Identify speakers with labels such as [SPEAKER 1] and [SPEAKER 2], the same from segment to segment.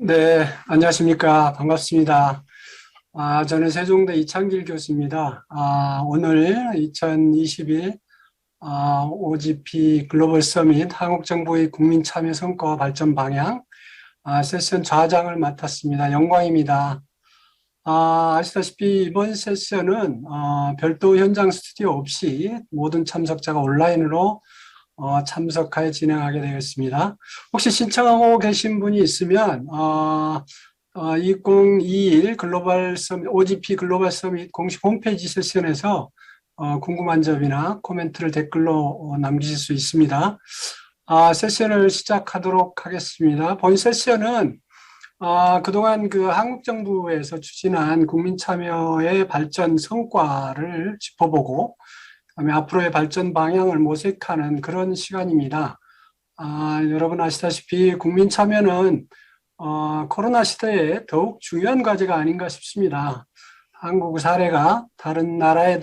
[SPEAKER 1] 네, 안녕하십니까. 반갑습니다. 저는 세종대 이창길 교수입니다. 오늘 2021 OGP 글로벌 서밋 한국정부의 국민참여 성과와 발전 방향 세션 좌장을 맡았습니다. 영광입니다. 아시다시피 이번 세션은 별도 현장 스튜디오 없이 모든 참석자가 온라인으로 참석하여 진행하게 되었습니다. 혹시 신청하고 계신 분이 있으면 2021 글로벌 서밋, OGP 글로벌 서밋 공식 홈페이지 세션에서 궁금한 점이나 코멘트를 댓글로 남기실 수 있습니다. 세션을 시작하도록 하겠습니다. 본 세션은 그동안 그 한국 정부에서 추진한 국민 참여의 발전 성과를 짚어보고 그다음에 앞으로의 발전 방향을 모색하는 그런 시간입니다. 여러분 아시다시피 국민 참여는 코로나 시대에 더욱 중요한 과제가 아닌가 싶습니다. 한국 사례가 다른 나라의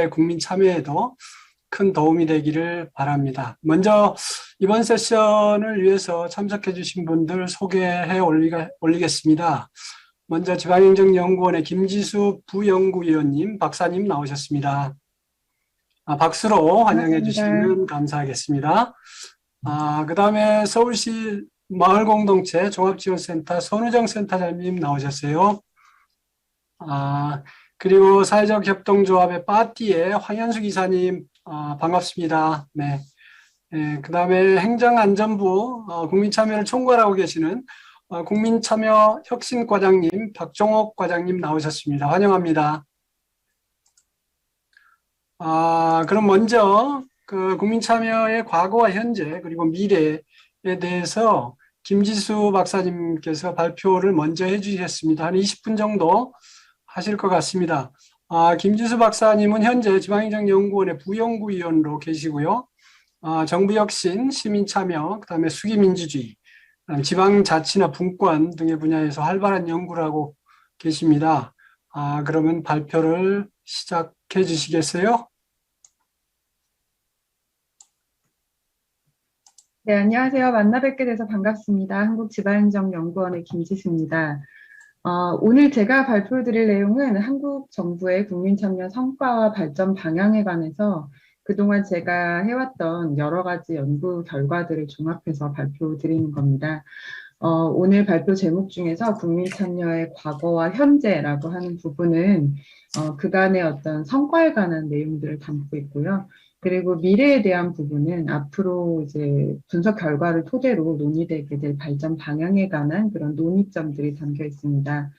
[SPEAKER 1] 국민 참여에도 큰 도움이 되기를 바랍니다. 먼저 이번 세션을 위해서 참석해 주신 분들 소개해 올리겠습니다. 먼저 지방행정연구원의 김지수 부연구위원님, 박사님 나오셨습니다. 박수로 환영해
[SPEAKER 2] 반갑습니다.
[SPEAKER 1] 주시면 감사하겠습니다. 그 다음에 서울시 마을공동체 종합지원센터 손우정 센터장님 나오셨어요. 그리고 사회적 협동조합의 빠띠의 황현수 기사님, 반갑습니다. 네. 그 다음에 행정안전부 국민참여를 총괄하고 계시는 국민참여혁신과장님 박종옥 과장님 나오셨습니다. 환영합니다. 그럼 먼저 그 국민참여의 과거와 현재 그리고 미래에 대해서 김지수 박사님께서 발표를 먼저 해주셨습니다. 한 20분 정도 하실 것 같습니다. 김지수 박사님은 현재 지방행정연구원의 부연구위원으로 계시고요. 정부혁신, 시민참여, 그다음에 수기민주주의, 그다음에 지방자치나 분권 등의 분야에서 활발한 연구를 하고 계십니다. 그러면 발표를 시작해 주시겠어요?
[SPEAKER 2] 네, 안녕하세요. 만나 뵙게 돼서 반갑습니다. 한국지방행정연구원의 김지수입니다. 오늘 제가 발표를 드릴 내용은 한국 정부의 국민참여 성과와 발전 방향에 관해서 그동안 제가 해왔던 여러 가지 연구 결과들을 종합해서 발표 드리는 겁니다. 오늘 발표 제목 중에서 국민참여의 과거와 현재라고 하는 부분은 그간의 어떤 성과에 관한 내용들을 담고 있고요. 그리고 미래에 대한 부분은 앞으로 이제 분석 결과를 토대로 논의되게 될 발전 방향에 관한 그런 논의점들이 담겨 있습니다.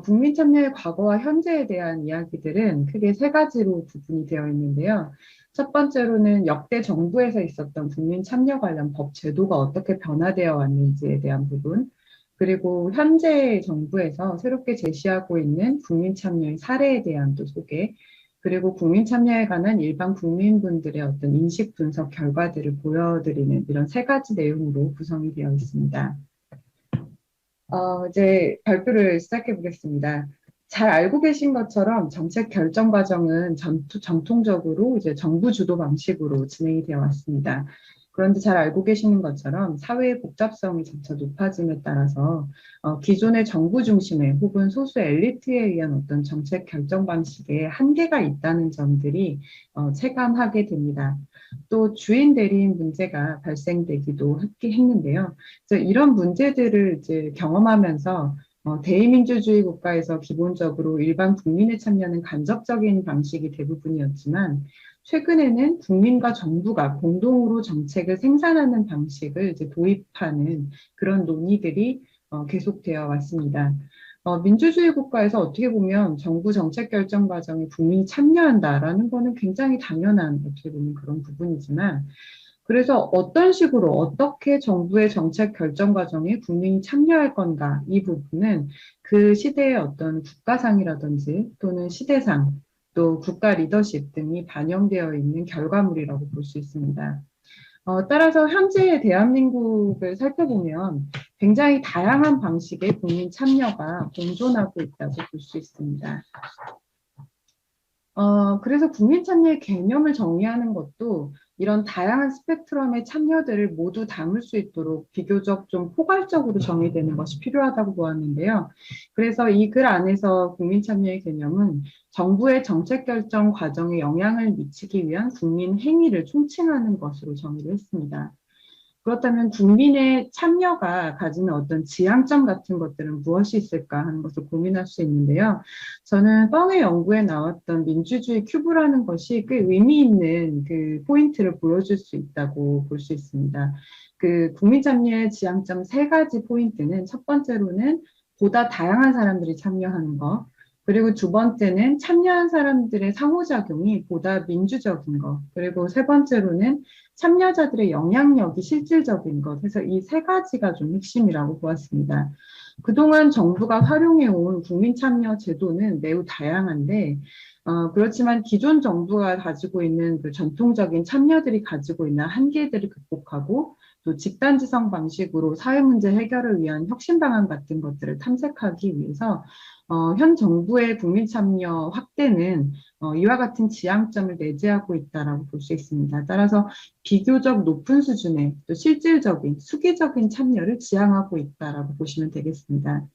[SPEAKER 2] 국민 참여의 과거와 현재에 대한 이야기들은 크게 세 가지로 구분이 되어 있는데요. 첫 번째로는 역대 정부에서 있었던 국민 참여 관련 법 제도가 어떻게 변화되어 왔는지에 대한 부분, 그리고 현재 정부에서 새롭게 제시하고 있는 국민 참여의 사례에 대한 또 소개, 그리고 국민 참여에 관한 일반 국민분들의 어떤 인식 분석 결과들을 보여드리는 이런 세 가지 내용으로 구성이 되어 있습니다. 이제 발표를 시작해 보겠습니다. 잘 알고 계신 것처럼 정책 결정 과정은 전통적으로 이제 정부 주도 방식으로 진행이 되어 왔습니다. 그런데 잘 알고 계시는 것처럼 사회의 복잡성이 점차 높아짐에 따라서 기존의 정부 중심의 혹은 소수 엘리트에 의한 어떤 정책 결정 방식에 한계가 있다는 점들이 체감하게 됩니다. 또 주인 대리인 문제가 발생되기도 했는데요. 그래서 이런 문제들을 이제 경험하면서 대의민주주의 국가에서 기본적으로 일반 국민의 참여는 간접적인 방식이 대부분이었지만 최근에는 국민과 정부가 공동으로 정책을 생산하는 방식을 이제 도입하는 그런 논의들이 계속되어 왔습니다. 민주주의 국가에서 어떻게 보면 정부 정책 결정 과정에 국민이 참여한다라는 거는 굉장히 당연한 어떻게 보면 그런 부분이지만 그래서 어떤 식으로 어떻게 정부의 정책 결정 과정에 국민이 참여할 건가 이 부분은 그 시대의 어떤 국가상이라든지 또는 시대상 또 국가 리더십 등이 반영되어 있는 결과물이라고 볼 수 있습니다. 따라서 현재의 대한민국을 살펴보면 굉장히 다양한 방식의 국민 참여가 공존하고 있다고 볼 수 있습니다. 그래서 국민 참여의 개념을 정의하는 것도 이런 다양한 스펙트럼의 참여들을 모두 담을 수 있도록 비교적 좀 포괄적으로 정의되는 것이 필요하다고 보았는데요. 그래서 이 글 안에서 국민 참여의 개념은 정부의 정책 결정 과정에 영향을 미치기 위한 국민 행위를 총칭하는 것으로 정의를 했습니다. 그렇다면 국민의 참여가 가지는 어떤 지향점 같은 것들은 무엇이 있을까 하는 것을 고민할 수 있는데요. 저는 뻥의 연구에 나왔던 민주주의 큐브라는 것이 꽤 의미 있는 그 포인트를 보여줄 수 있다고 볼 수 있습니다. 그 국민 참여의 지향점 세 가지 포인트는 첫 번째로는 보다 다양한 사람들이 참여하는 것, 그리고 두 번째는 참여한 사람들의 상호작용이 보다 민주적인 것, 그리고 세 번째로는 참여자들의 영향력이 실질적인 것 해서 이 세 가지가 좀 핵심이라고 보았습니다. 그동안 정부가 활용해온 국민참여 제도는 매우 다양한데 그렇지만 기존 정부가 가지고 있는 그 전통적인 참여들이 가지고 있는 한계들을 극복하고 또 집단지성 방식으로 사회 문제 해결을 위한 혁신 방안 같은 것들을 탐색하기 위해서 현 정부의 국민 참여 확대는 이와 같은 지향점을 내재하고 있다라고 볼 수 있습니다. 따라서 비교적 높은 수준의 또 실질적인 수기적인 참여를 지향하고 있다라고 보시면 되겠습니다.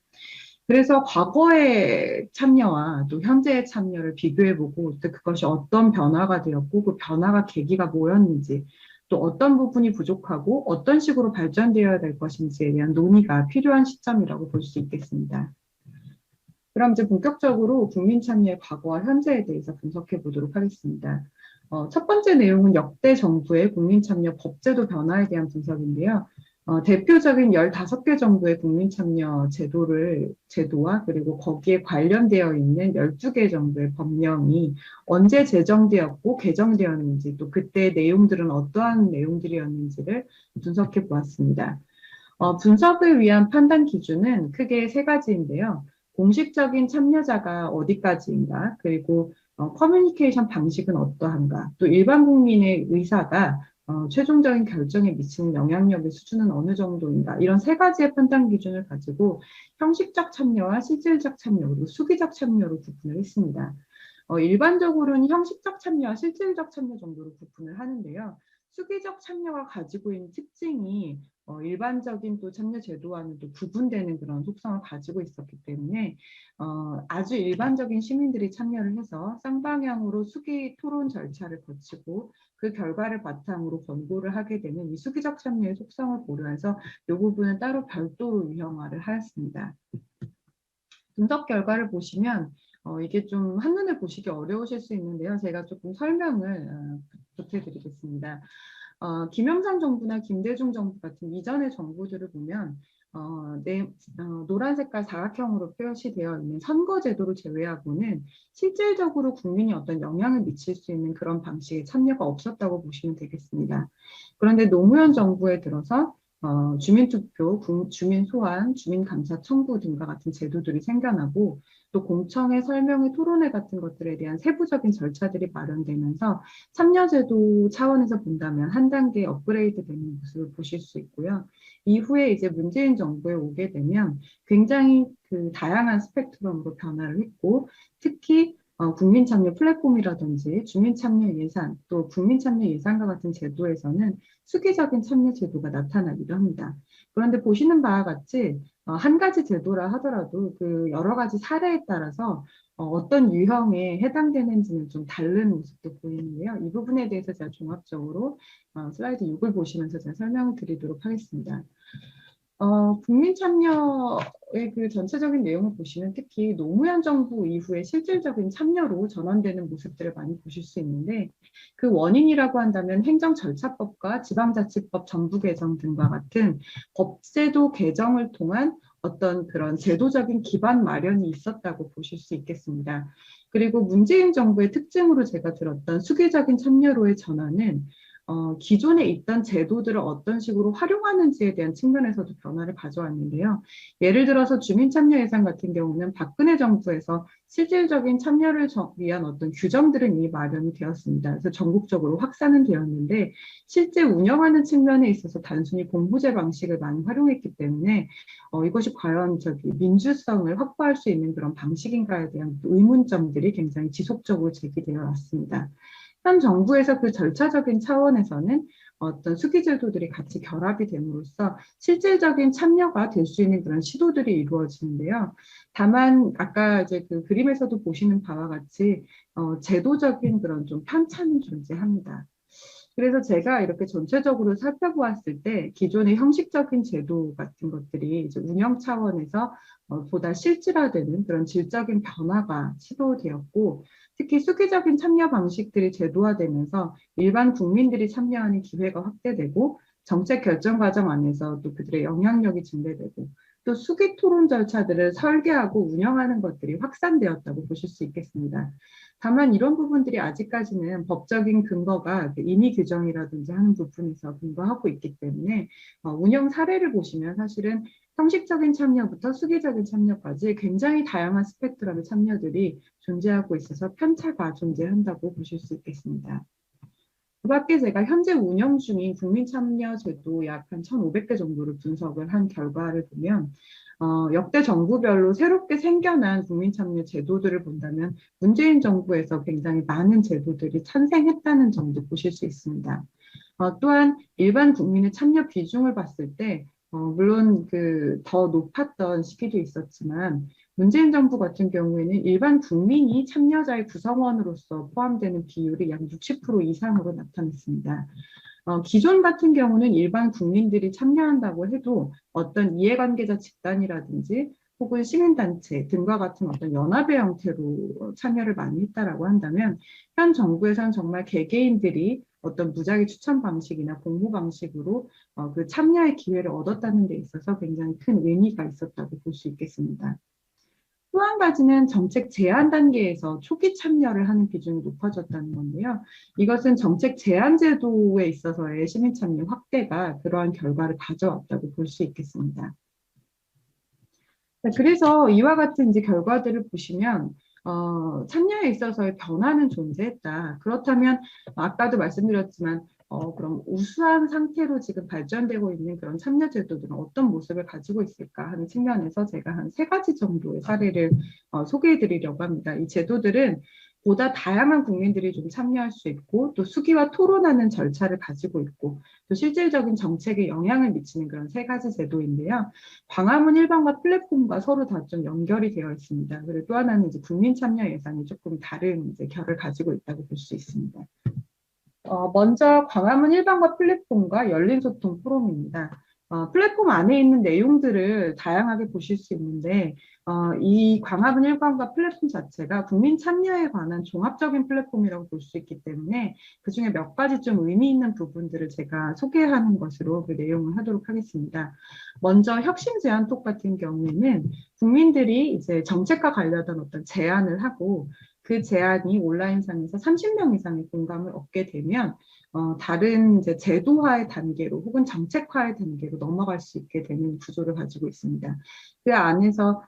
[SPEAKER 2] 그래서 과거의 참여와 또 현재의 참여를 비교해보고 또 그것이 어떤 변화가 되었고 그 변화가 계기가 뭐였는지 또 어떤 부분이 부족하고 어떤 식으로 발전되어야 될 것인지에 대한 논의가 필요한 시점이라고 볼 수 있겠습니다. 그럼 이제 본격적으로 국민 참여의 과거와 현재에 대해서 분석해 보도록 하겠습니다. 첫 번째 내용은 역대 정부의 국민 참여 법제도 변화에 대한 분석인데요. 대표적인 15개 정부의 국민 참여 제도와 그리고 거기에 관련되어 있는 12개 정부의 법령이 언제 제정되었고 개정되었는지 또 그때 내용들은 어떠한 내용들이었는지를 분석해 보았습니다. 분석을 위한 판단 기준은 크게 세 가지인데요. 공식적인 참여자가 어디까지인가, 그리고 커뮤니케이션 방식은 어떠한가, 또 일반 국민의 의사가 최종적인 결정에 미치는 영향력의 수준은 어느 정도인가, 이런 세 가지의 판단 기준을 가지고 형식적 참여와 실질적 참여, 그리고 수기적 참여로 구분을 했습니다. 일반적으로는 형식적 참여와 실질적 참여 정도로 구분을 하는데요. 수기적 참여가 가지고 있는 특징이 일반적인 또 참여 제도와는 또 구분되는 그런 속성을 가지고 있었기 때문에 아주 일반적인 시민들이 참여를 해서 쌍방향으로 수기 토론 절차를 거치고 그 결과를 바탕으로 권고를 하게 되는 이 수기적 참여의 속성을 고려해서 이 부분은 따로 별도로 유형화를 하였습니다. 분석 결과를 보시면 이게 좀 한눈에 보시기 어려우실 수 있는데요. 제가 조금 설명을 보태드리겠습니다. 김영삼 정부나 김대중 정부 같은 이전의 정부들을 보면 노란 색깔 사각형으로 표시되어 있는 선거제도를 제외하고는 실질적으로 국민이 어떤 영향을 미칠 수 있는 그런 방식의 참여가 없었다고 보시면 되겠습니다. 그런데 노무현 정부에 들어서 주민투표, 주민소환, 주민감사 청구 등과 같은 제도들이 생겨나고 또 공청회, 설명회, 토론회 같은 것들에 대한 세부적인 절차들이 마련되면서 참여제도 차원에서 본다면 한 단계 업그레이드 되는 모습을 보실 수 있고요. 이후에 이제 문재인 정부에 오게 되면 굉장히 그 다양한 스펙트럼으로 변화를 했고 특히 국민참여 플랫폼이라든지 주민참여 예산, 또 국민참여 예산과 같은 제도에서는 수기적인 참여 제도가 나타나기도 합니다. 그런데 보시는 바와 같이 한 가지 제도라 하더라도 그 여러 가지 사례에 따라서 어떤 유형에 해당되는지는 좀 다른 모습도 보이는데요. 이 부분에 대해서 제가 종합적으로 슬라이드 6을 보시면서 제가 설명을 드리도록 하겠습니다. 국민 참여의 그 전체적인 내용을 보시면 특히 노무현 정부 이후에 실질적인 참여로 전환되는 모습들을 많이 보실 수 있는데 그 원인이라고 한다면 행정절차법과 지방자치법 전부 개정 등과 같은 법제도 개정을 통한 어떤 그런 제도적인 기반 마련이 있었다고 보실 수 있겠습니다. 그리고 문재인 정부의 특징으로 제가 들었던 수기적인 참여로의 전환은 기존에 있던 제도들을 어떤 식으로 활용하는지에 대한 측면에서도 변화를 가져왔는데요. 예를 들어서 주민참여 예산 같은 경우는 박근혜 정부에서 실질적인 참여를 위한 어떤 규정들은 이미 마련이 되었습니다. 그래서 전국적으로 확산은 되었는데 실제 운영하는 측면에 있어서 단순히 공부제 방식을 많이 활용했기 때문에 이것이 과연 민주성을 확보할 수 있는 그런 방식인가에 대한 의문점들이 굉장히 지속적으로 제기되어 왔습니다. 현 정부에서 그 절차적인 차원에서는 어떤 수기 제도들이 같이 결합이 됨으로써 실질적인 참여가 될 수 있는 그런 시도들이 이루어지는데요. 다만 아까 이제 그 그림에서도 보시는 바와 같이 제도적인 그런 좀 편차는 존재합니다. 그래서 제가 이렇게 전체적으로 살펴보았을 때 기존의 형식적인 제도 같은 것들이 이제 운영 차원에서 보다 실질화되는 그런 질적인 변화가 시도되었고, 특히 수기적인 참여 방식들이 제도화되면서 일반 국민들이 참여하는 기회가 확대되고 정책 결정 과정 안에서 또 그들의 영향력이 증대되고 또 수기 토론 절차들을 설계하고 운영하는 것들이 확산되었다고 보실 수 있겠습니다. 다만 이런 부분들이 아직까지는 법적인 근거가 임의 규정이라든지 하는 부분에서 근거하고 있기 때문에 운영 사례를 보시면 사실은 형식적인 참여부터 수기적인 참여까지 굉장히 다양한 스펙트럼의 참여들이 존재하고 있어서 편차가 존재한다고 보실 수 있겠습니다. 그 밖에 제가 현재 운영 중인 국민참여제도 약 한 1,500개 정도를 분석을 한 결과를 보면 역대 정부별로 새롭게 생겨난 국민참여 제도들을 본다면 문재인 정부에서 굉장히 많은 제도들이 탄생했다는 점도 보실 수 있습니다. 또한 일반 국민의 참여 비중을 봤을 때 물론 그 더 높았던 시기도 있었지만 문재인 정부 같은 경우에는 일반 국민이 참여자의 구성원으로서 포함되는 비율이 약 60% 이상으로 나타났습니다. 기존 같은 경우는 일반 국민들이 참여한다고 해도 어떤 이해관계자 집단이라든지 혹은 시민단체 등과 같은 어떤 연합의 형태로 참여를 많이 했다라고 한다면 현 정부에서는 정말 개개인들이 어떤 무작위 추천 방식이나 공모 방식으로 그 참여의 기회를 얻었다는 데 있어서 굉장히 큰 의미가 있었다고 볼 수 있겠습니다. 또 한 가지는 정책 제안 단계에서 초기 참여를 하는 비중이 높아졌다는 건데요. 이것은 정책 제안 제도에 있어서의 시민 참여 확대가 그러한 결과를 가져왔다고 볼 수 있겠습니다. 그래서 이와 같은 이제 결과들을 보시면 참여에 있어서의 변화는 존재했다. 그렇다면 아까도 말씀드렸지만 그럼 우수한 상태로 지금 발전되고 있는 그런 참여 제도들은 어떤 모습을 가지고 있을까 하는 측면에서 제가 한 3가지 정도의 사례를 소개해 드리려고 합니다. 이 제도들은 보다 다양한 국민들이 좀 참여할 수 있고 또 수기와 토론하는 절차를 가지고 있고 또 실질적인 정책에 영향을 미치는 그런 3가지 제도인데요. 광화문 일반과 플랫폼과 서로 다 좀 연결이 되어 있습니다. 그리고 또 하나는 이제 국민 참여 예산이 조금 다른 이제 결을 가지고 있다고 볼 수 있습니다. 먼저 광화문 일반과 플랫폼과 열린 소통 포럼입니다. 플랫폼 안에 있는 내용들을 다양하게 보실 수 있는데 이 광화문 일관과 플랫폼 자체가 국민 참여에 관한 종합적인 플랫폼이라고 볼 수 있기 때문에 그중에 몇 가지 좀 의미 있는 부분들을 제가 소개하는 것으로 그 내용을 하도록 하겠습니다. 먼저 혁신 제안톡 같은 경우에는 국민들이 이제 정책과 관련된 어떤 제안을 하고 그 제안이 온라인상에서 30명 이상의 공감을 얻게 되면 다른 이제 제도화의 단계로 혹은 정책화의 단계로 넘어갈 수 있게 되는 구조를 가지고 있습니다. 그 안에서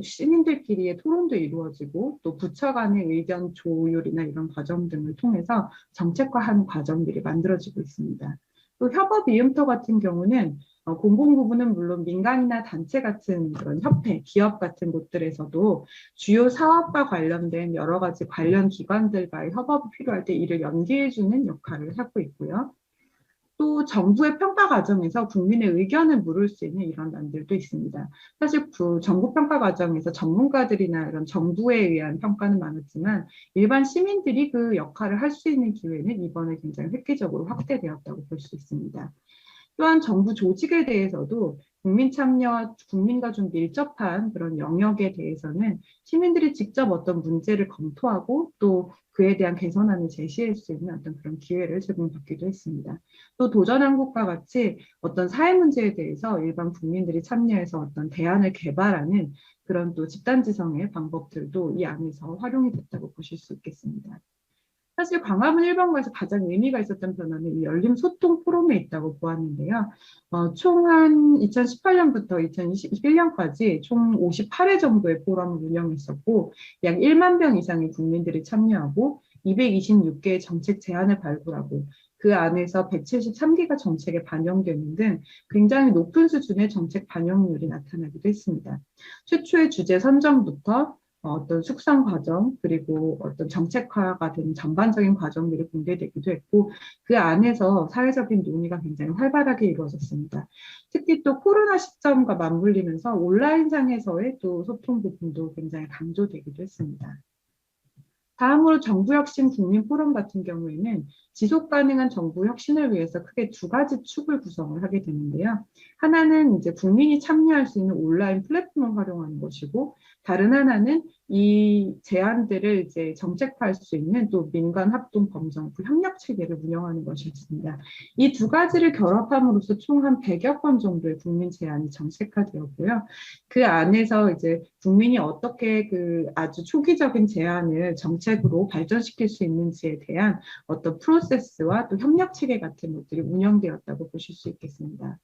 [SPEAKER 2] 시민들끼리의 토론도 이루어지고 또 부처 간의 의견 조율이나 이런 과정 등을 통해서 정책화하는 과정들이 만들어지고 있습니다. 또 협업 이음터 같은 경우는 공공부문은 물론 민간이나 단체 같은 그런 협회, 기업 같은 곳들에서도 주요 사업과 관련된 여러 가지 관련 기관들과의 협업이 필요할 때 이를 연계해주는 역할을 하고 있고요. 또 정부의 평가 과정에서 국민의 의견을 물을 수 있는 이런 난들도 있습니다. 사실 정부 평가 과정에서 전문가들이나 이런 정부에 의한 평가는 많았지만 일반 시민들이 그 역할을 할 수 있는 기회는 이번에 굉장히 획기적으로 확대되었다고 볼 수 있습니다. 또한 정부 조직에 대해서도 국민 참여와 국민과 좀 밀접한 그런 영역에 대해서는 시민들이 직접 어떤 문제를 검토하고 또 그에 대한 개선안을 제시할 수 있는 어떤 그런 기회를 제공받기도 했습니다. 또 도전한국과 같이 어떤 사회 문제에 대해서 일반 국민들이 참여해서 어떤 대안을 개발하는 그런 또 집단지성의 방법들도 이 안에서 활용이 됐다고 보실 수 있겠습니다. 사실 광화문 1번가에서 가장 의미가 있었던 변화는 이 열린 소통 포럼에 있다고 보았는데요. 총 한 2018년부터 2021년까지 총 58회 정도의 포럼을 운영했었고, 약 1만 명 이상의 국민들이 참여하고 226개의 정책 제안을 발굴하고 그 안에서 173개가 정책에 반영되는 등 굉장히 높은 수준의 정책 반영률이 나타나기도 했습니다. 최초의 주제 선정부터 어떤 숙성 과정, 그리고 어떤 정책화가 되는 전반적인 과정들이 공개되기도 했고, 그 안에서 사회적인 논의가 굉장히 활발하게 이루어졌습니다. 특히 또 코로나 시점과 맞물리면서 온라인상에서의 또 소통 부분도 굉장히 강조되기도 했습니다. 다음으로 정부혁신 국민포럼 같은 경우에는 지속 가능한 정부 혁신을 위해서 크게 두 가지 축을 구성을 하게 되는데요. 하나는 이제 국민이 참여할 수 있는 온라인 플랫폼을 활용하는 것이고, 다른 하나는 이 제안들을 이제 정책화할 수 있는 또 민간 합동 범정부 협력 체계를 운영하는 것이었습니다. 이 두 가지를 결합함으로써 총 한 100여 건 정도의 국민 제안이 정책화되었고요. 그 안에서 이제 국민이 어떻게 그 아주 초기적인 제안을 정책으로 발전시킬 수 있는지에 대한 어떤 프로세스와 또 협력 체계 같은 것들이 운영되었다고 보실 수 있겠습니다.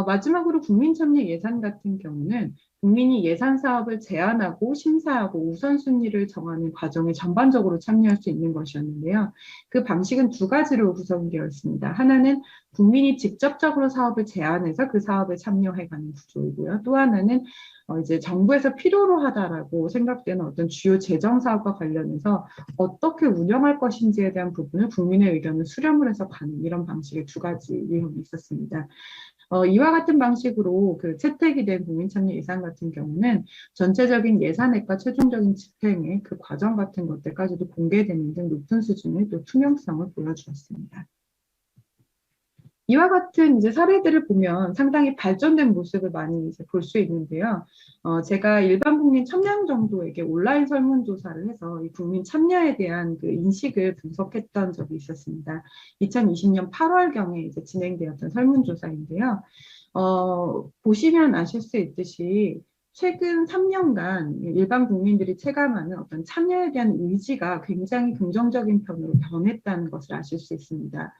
[SPEAKER 2] 마지막으로 국민참여 예산 같은 경우는 국민이 예산 사업을 제안하고 심사하고 우선순위를 정하는 과정에 전반적으로 참여할 수 있는 것이었는데요. 그 방식은 두 가지로 구성되어 있습니다. 하나는 국민이 직접적으로 사업을 제안해서 그 사업에 참여해가는 구조이고요. 또 하나는 이제 정부에서 필요로 하다라고 생각되는 어떤 주요 재정 사업과 관련해서 어떻게 운영할 것인지에 대한 부분을 국민의 의견을 수렴을 해서 가는 이런 방식의 두 가지 유형이 있었습니다. 이와 같은 방식으로 그 채택이 된 국민참여 예산 같은 경우는 전체적인 예산액과 최종적인 집행의 그 과정 같은 것들까지도 공개되는 등 높은 수준의 또 투명성을 보여주었습니다. 이와 같은 이제 사례들을 보면 상당히 발전된 모습을 많이 이제 볼 수 있는데요. 제가 일반 국민 1000명 정도에게 온라인 설문조사를 해서 이 국민 참여에 대한 그 인식을 분석했던 적이 있었습니다. 2020년 8월경에 이제 진행되었던 설문조사인데요. 보시면 아실 수 있듯이 최근 3년간 일반 국민들이 체감하는 어떤 참여에 대한 의지가 굉장히 긍정적인 편으로 변했다는 것을 아실 수 있습니다.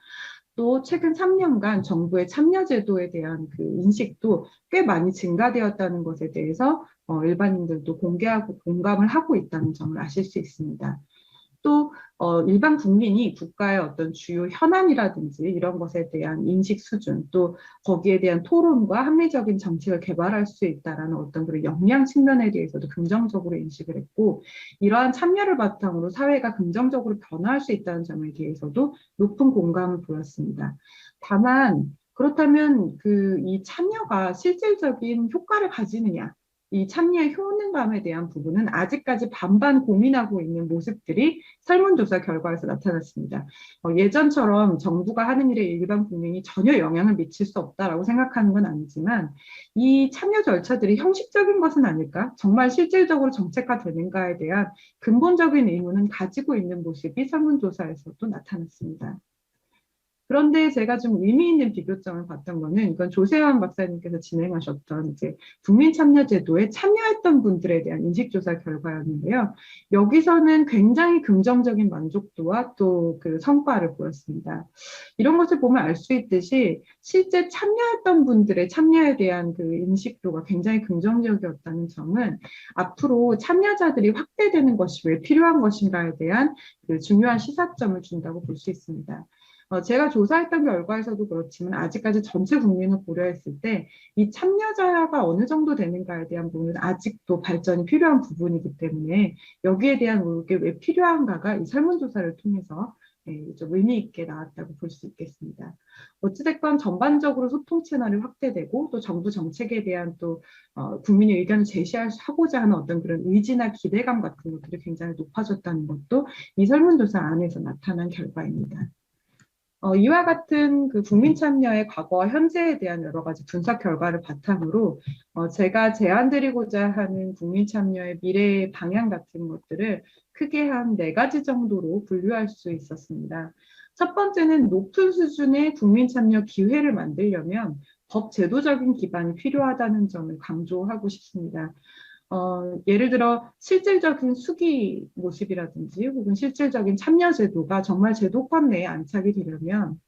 [SPEAKER 2] 또 최근 3년간 정부의 참여 제도에 대한 그 인식도 꽤 많이 증가되었다는 것에 대해서 일반인들도 공개하고 공감을 하고 있다는 점을 아실 수 있습니다. 또 일반 국민이 국가의 어떤 주요 현안이라든지 이런 것에 대한 인식 수준, 또 거기에 대한 토론과 합리적인 정책을 개발할 수 있다라는 어떤 그런 역량 측면에 대해서도 긍정적으로 인식을 했고, 이러한 참여를 바탕으로 사회가 긍정적으로 변화할 수 있다는 점에 대해서도 높은 공감을 보였습니다. 다만 그렇다면 이 참여가 실질적인 효과를 가지느냐, 이 참여의 효능감에 대한 부분은 아직까지 반반 고민하고 있는 모습들이 설문조사 결과에서 나타났습니다. 예전처럼 정부가 하는 일에 일반 국민이 전혀 영향을 미칠 수 없다라고 생각하는 건 아니지만, 이 참여 절차들이 형식적인 것은 아닐까? 정말 실질적으로 정책화되는가에 대한 근본적인 의문은 가지고 있는 모습이 설문조사에서도 나타났습니다. 그런데 제가 좀 의미 있는 비교점을 봤던 거는 이건 조세환 박사님께서 진행하셨던 이제 국민참여제도에 참여했던 분들에 대한 인식조사 결과였는데요. 여기서는 굉장히 긍정적인 만족도와 또 그 성과를 보였습니다. 이런 것을 보면 알 수 있듯이 실제 참여했던 분들의 참여에 대한 그 인식도가 굉장히 긍정적이었다는 점은 앞으로 참여자들이 확대되는 것이 왜 필요한 것인가에 대한 그 중요한 시사점을 준다고 볼 수 있습니다. 제가 조사했던 결과에서도 그렇지만 아직까지 전체 국민을 고려했을 때 이 참여자가 어느 정도 되는가에 대한 부분은 아직도 발전이 필요한 부분이기 때문에 여기에 대한 이게 왜 필요한가가 이 설문조사를 통해서 좀 의미 있게 나왔다고 볼 수 있겠습니다. 어찌됐건 전반적으로 소통 채널이 확대되고 또 정부 정책에 대한 또 국민의 의견을 제시하고자 하는 어떤 그런 의지나 기대감 같은 것들이 굉장히 높아졌다는 것도 이 설문조사 안에서 나타난 결과입니다. 이와 같은 그 국민 참여의 과거와 현재에 대한 여러 가지 분석 결과를 바탕으로 제가 제안드리고자 하는 국민 참여의 미래의 방향 같은 것들을 크게 한 4가지 정도로 분류할 수 있었습니다. 첫 번째는 높은 수준의 국민 참여 기회를 만들려면 법 제도적인 기반이 필요하다는 점을 강조하고 싶습니다. 예를 들어 실질적인 수기 모습이라든지 혹은 실질적인 참여 제도가 정말 제도권 내에 안착이 되려면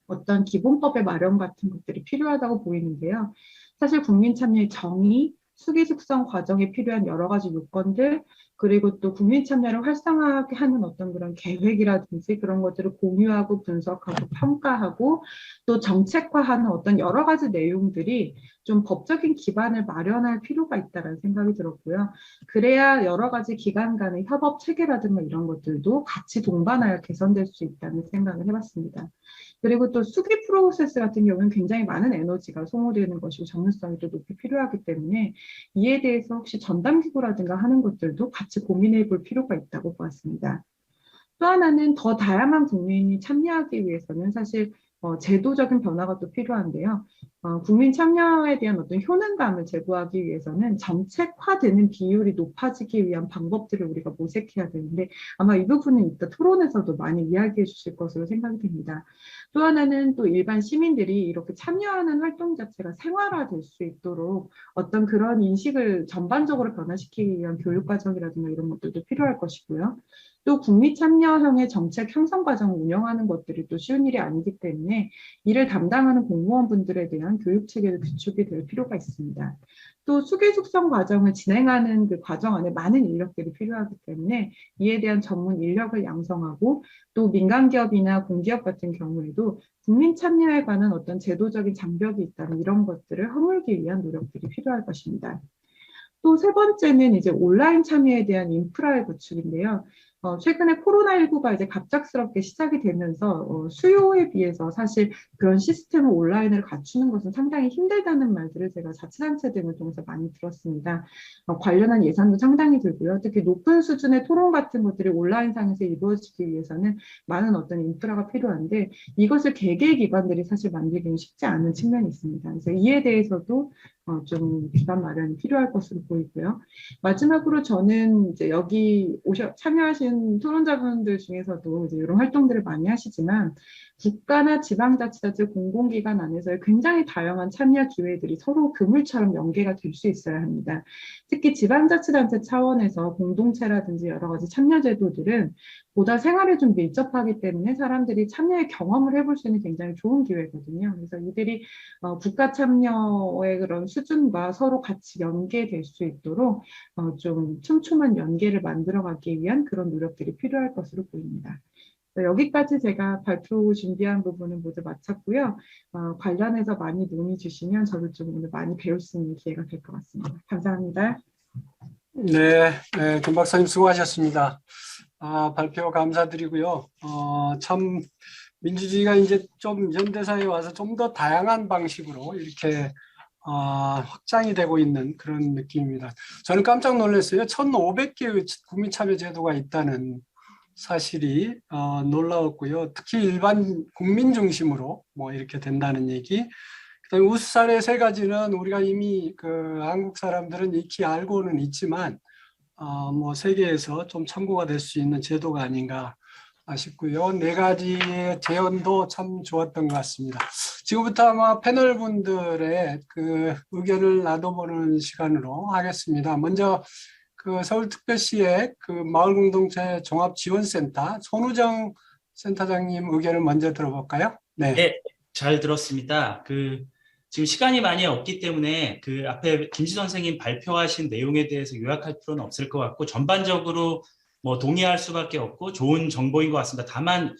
[SPEAKER 2] 어떤 기본법의 마련 같은 것들이 필요하다고 보이는데요. 사실 국민 참여의 정의, 수기 숙성 과정에 필요한 여러 가지 요건들, 그리고 또 국민 참여를 활성화하게 하는 어떤 그런 계획이라든지 그런 것들을 공유하고 분석하고 평가하고 또 정책화하는 어떤 여러 가지 내용들이 좀 법적인 기반을 마련할 필요가 있다는 생각이 들었고요. 그래야 여러 가지 기관 간의 협업 체계라든가 이런 것들도 같이 동반하여 개선될 수 있다는 생각을 해봤습니다. 그리고 또 수기 프로세스 같은 경우는 굉장히 많은 에너지가 소모되는 것이고 전문성이 또 높이 필요하기 때문에 이에 대해서 혹시 전담기구라든가 하는 것들도 같이 고민해 볼 필요가 있다고 보았습니다. 또 하나는 더 다양한 국민이 참여하기 위해서는 사실 제도적인 변화가 또 필요한데요. 국민 참여에 대한 어떤 효능감을 제고하기 위해서는 정책화되는 비율이 높아지기 위한 방법들을 우리가 모색해야 되는데 아마 이 부분은 이따 토론에서도 많이 이야기해 주실 것으로 생각이 됩니다. 또 하나는 또 일반 시민들이 이렇게 참여하는 활동 자체가 생활화될 수 있도록 어떤 그런 인식을 전반적으로 변화시키기 위한 교육과정이라든가 이런 것들도 필요할 것이고요. 또 국민 참여형의 정책 형성 과정을 운영하는 것들이 또 쉬운 일이 아니기 때문에 이를 담당하는 공무원분들에 대한 교육 체계도 구축이 될 필요가 있습니다. 또 수기 숙성 과정을 진행하는 그 과정 안에 많은 인력들이 필요하기 때문에 이에 대한 전문 인력을 양성하고 또 민간 기업이나 공기업 같은 경우에도 국민 참여에 관한 어떤 제도적인 장벽이 있다면 이런 것들을 허물기 위한 노력들이 필요할 것입니다. 또 세 번째는 이제 온라인 참여에 대한 인프라의 구축인데요. 최근에 코로나19가 이제 갑작스럽게 시작이 되면서 수요에 비해서 사실 그런 시스템을 온라인을 갖추는 것은 상당히 힘들다는 말들을 제가 자치단체 등을 통해서 많이 들었습니다. 관련한 예산도 상당히 들고요. 특히 높은 수준의 토론 같은 것들이 온라인상에서 이루어지기 위해서는 많은 어떤 인프라가 필요한데 이것을 개개 기관들이 사실 만들기는 쉽지 않은 측면이 있습니다. 그래서 이에 대해서도 좀 기반 마련이 필요할 것으로 보이고요. 마지막으로 저는 이제 여기 참여하신 토론자분들 중에서도 이제 이런 활동들을 많이 하시지만 국가나 지방자치단체 공공기관 안에서의 굉장히 다양한 참여 기회들이 서로 그물처럼 연계가 될 수 있어야 합니다. 특히 지방자치단체 차원에서 공동체라든지 여러 가지 참여 제도들은 보다 생활에 좀 밀접하기 때문에 사람들이 참여의 경험을 해볼 수 있는 굉장히 좋은 기회거든요. 그래서 이들이 국가 참여의 그런 수준과 서로 같이 연계될 수 있도록 좀 촘촘한 연계를 만들어가기 위한 그런 노력들이 필요할 것으로 보입니다. 여기까지 제가 발표 준비한 부분은 모두 마쳤고요. 관련해서 많이 논의 주시면 저도 좀 오늘 많이 배울 수 있는 기회가 될 것 같습니다. 감사합니다.
[SPEAKER 1] 네, 김 박사님 수고하셨습니다. 발표 감사드리고요. 참 민주주의가 이제 좀 현대사회에 와서 좀 더 다양한 방식으로 이렇게 확장이 되고 있는 그런 느낌입니다. 저는 깜짝 놀랐어요. 1,500개의 국민참여제도가 있다는 사실이 놀라웠고요. 특히 일반 국민 중심으로 뭐 이렇게 된다는 얘기. 그다음에 우수 사례 세 가지는 우리가 이미 그 한국 사람들은 익히 알고는 있지만 뭐 세계에서 좀 참고가 될 수 있는 제도가 아닌가 싶고요. 네 가지의 제언도 참 좋았던 것 같습니다. 지금부터 아마 패널 분들의 그 의견을 나눠보는 시간으로 하겠습니다. 먼저 그 서울특별시의 그 마을공동체 종합지원센터 손우정 센터장님 의견을 먼저 들어볼까요? 네.
[SPEAKER 3] 네, 잘 들었습니다. 지금 시간이 많이 없기 때문에 그 앞에 김지 선생님 발표하신 내용에 대해서 요약할 필요는 없을 것 같고 전반적으로 뭐 동의할 수밖에 없고 좋은 정보인 것 같습니다. 다만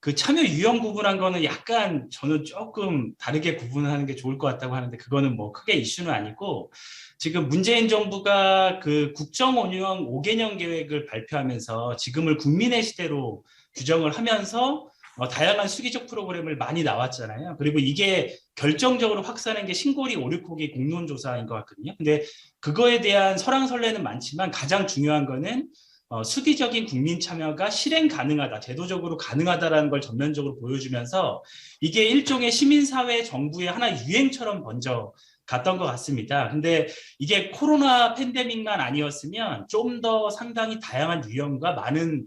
[SPEAKER 3] 그 참여 유형 구분한 거는 약간 저는 조금 다르게 구분하는 게 좋을 것 같다고 하는데 그거는 뭐 크게 이슈는 아니고 지금 문재인 정부가 그 국정운영 5개년 계획을 발표하면서 지금을 국민의 시대로 규정을 하면서 다양한 수기적 프로그램을 많이 나왔잖아요. 그리고 이게 결정적으로 확산한 게 신고리 569기 공론조사인 것 같거든요. 근데 그거에 대한 설왕설래는 많지만 가장 중요한 거는 수기적인 국민 참여가 실행 가능하다, 제도적으로 가능하다라는 걸 전면적으로 보여주면서 이게 일종의 시민사회 정부의 하나의 유행처럼 번져 갔던 것 같습니다. 근데 이게 코로나 팬데믹만 아니었으면 좀 더 상당히 다양한 유형과 많은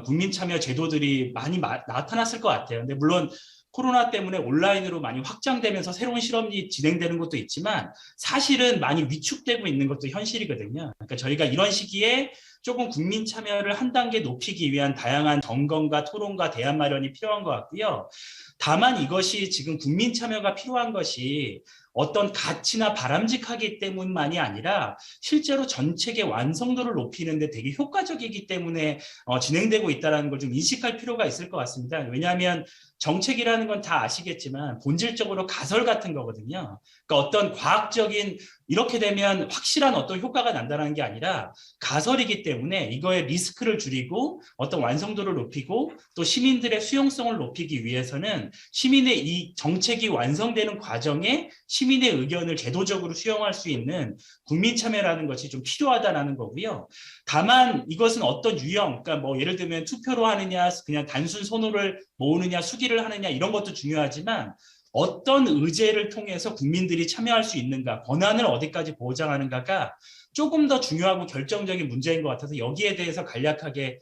[SPEAKER 3] 국민 참여 제도들이 많이 나타났을 것 같아요. 근데 물론 코로나 때문에 온라인으로 많이 확장되면서 새로운 실험이 진행되는 것도 있지만 사실은 많이 위축되고 있는 것도 현실이거든요. 그러니까 저희가 이런 시기에 조금 국민 참여를 한 단계 높이기 위한 다양한 점검과 토론과 대안 마련이 필요한 것 같고요. 다만 이것이 지금 국민 참여가 필요한 것이 어떤 가치나 바람직하기 때문만이 아니라 실제로 정책의 완성도를 높이는 데 되게 효과적이기 때문에 진행되고 있다는 걸 좀 인식할 필요가 있을 것 같습니다. 왜냐하면 정책이라는 건 다 아시겠지만 본질적으로 가설 같은 거거든요. 그러니까 어떤 과학적인 이렇게 되면 확실한 어떤 효과가 난다는 게 아니라 가설이기 때문에 이거의 리스크를 줄이고 어떤 완성도를 높이고 또 시민들의 수용성을 높이기 위해서는 시민의 이 정책이 완성되는 과정에 시민의 의견을 제도적으로 수용할 수 있는 국민 참여라는 것이 좀 필요하다는 거고요. 다만 이것은 어떤 유형, 그러니까 뭐 예를 들면 투표로 하느냐, 그냥 단순 선호를 모으느냐, 수기를 하느냐 이런 것도 중요하지만 어떤 의제를 통해서 국민들이 참여할 수 있는가, 권한을 어디까지 보장하는가가 조금 더 중요하고 결정적인 문제인 것 같아서 여기에 대해서 간략하게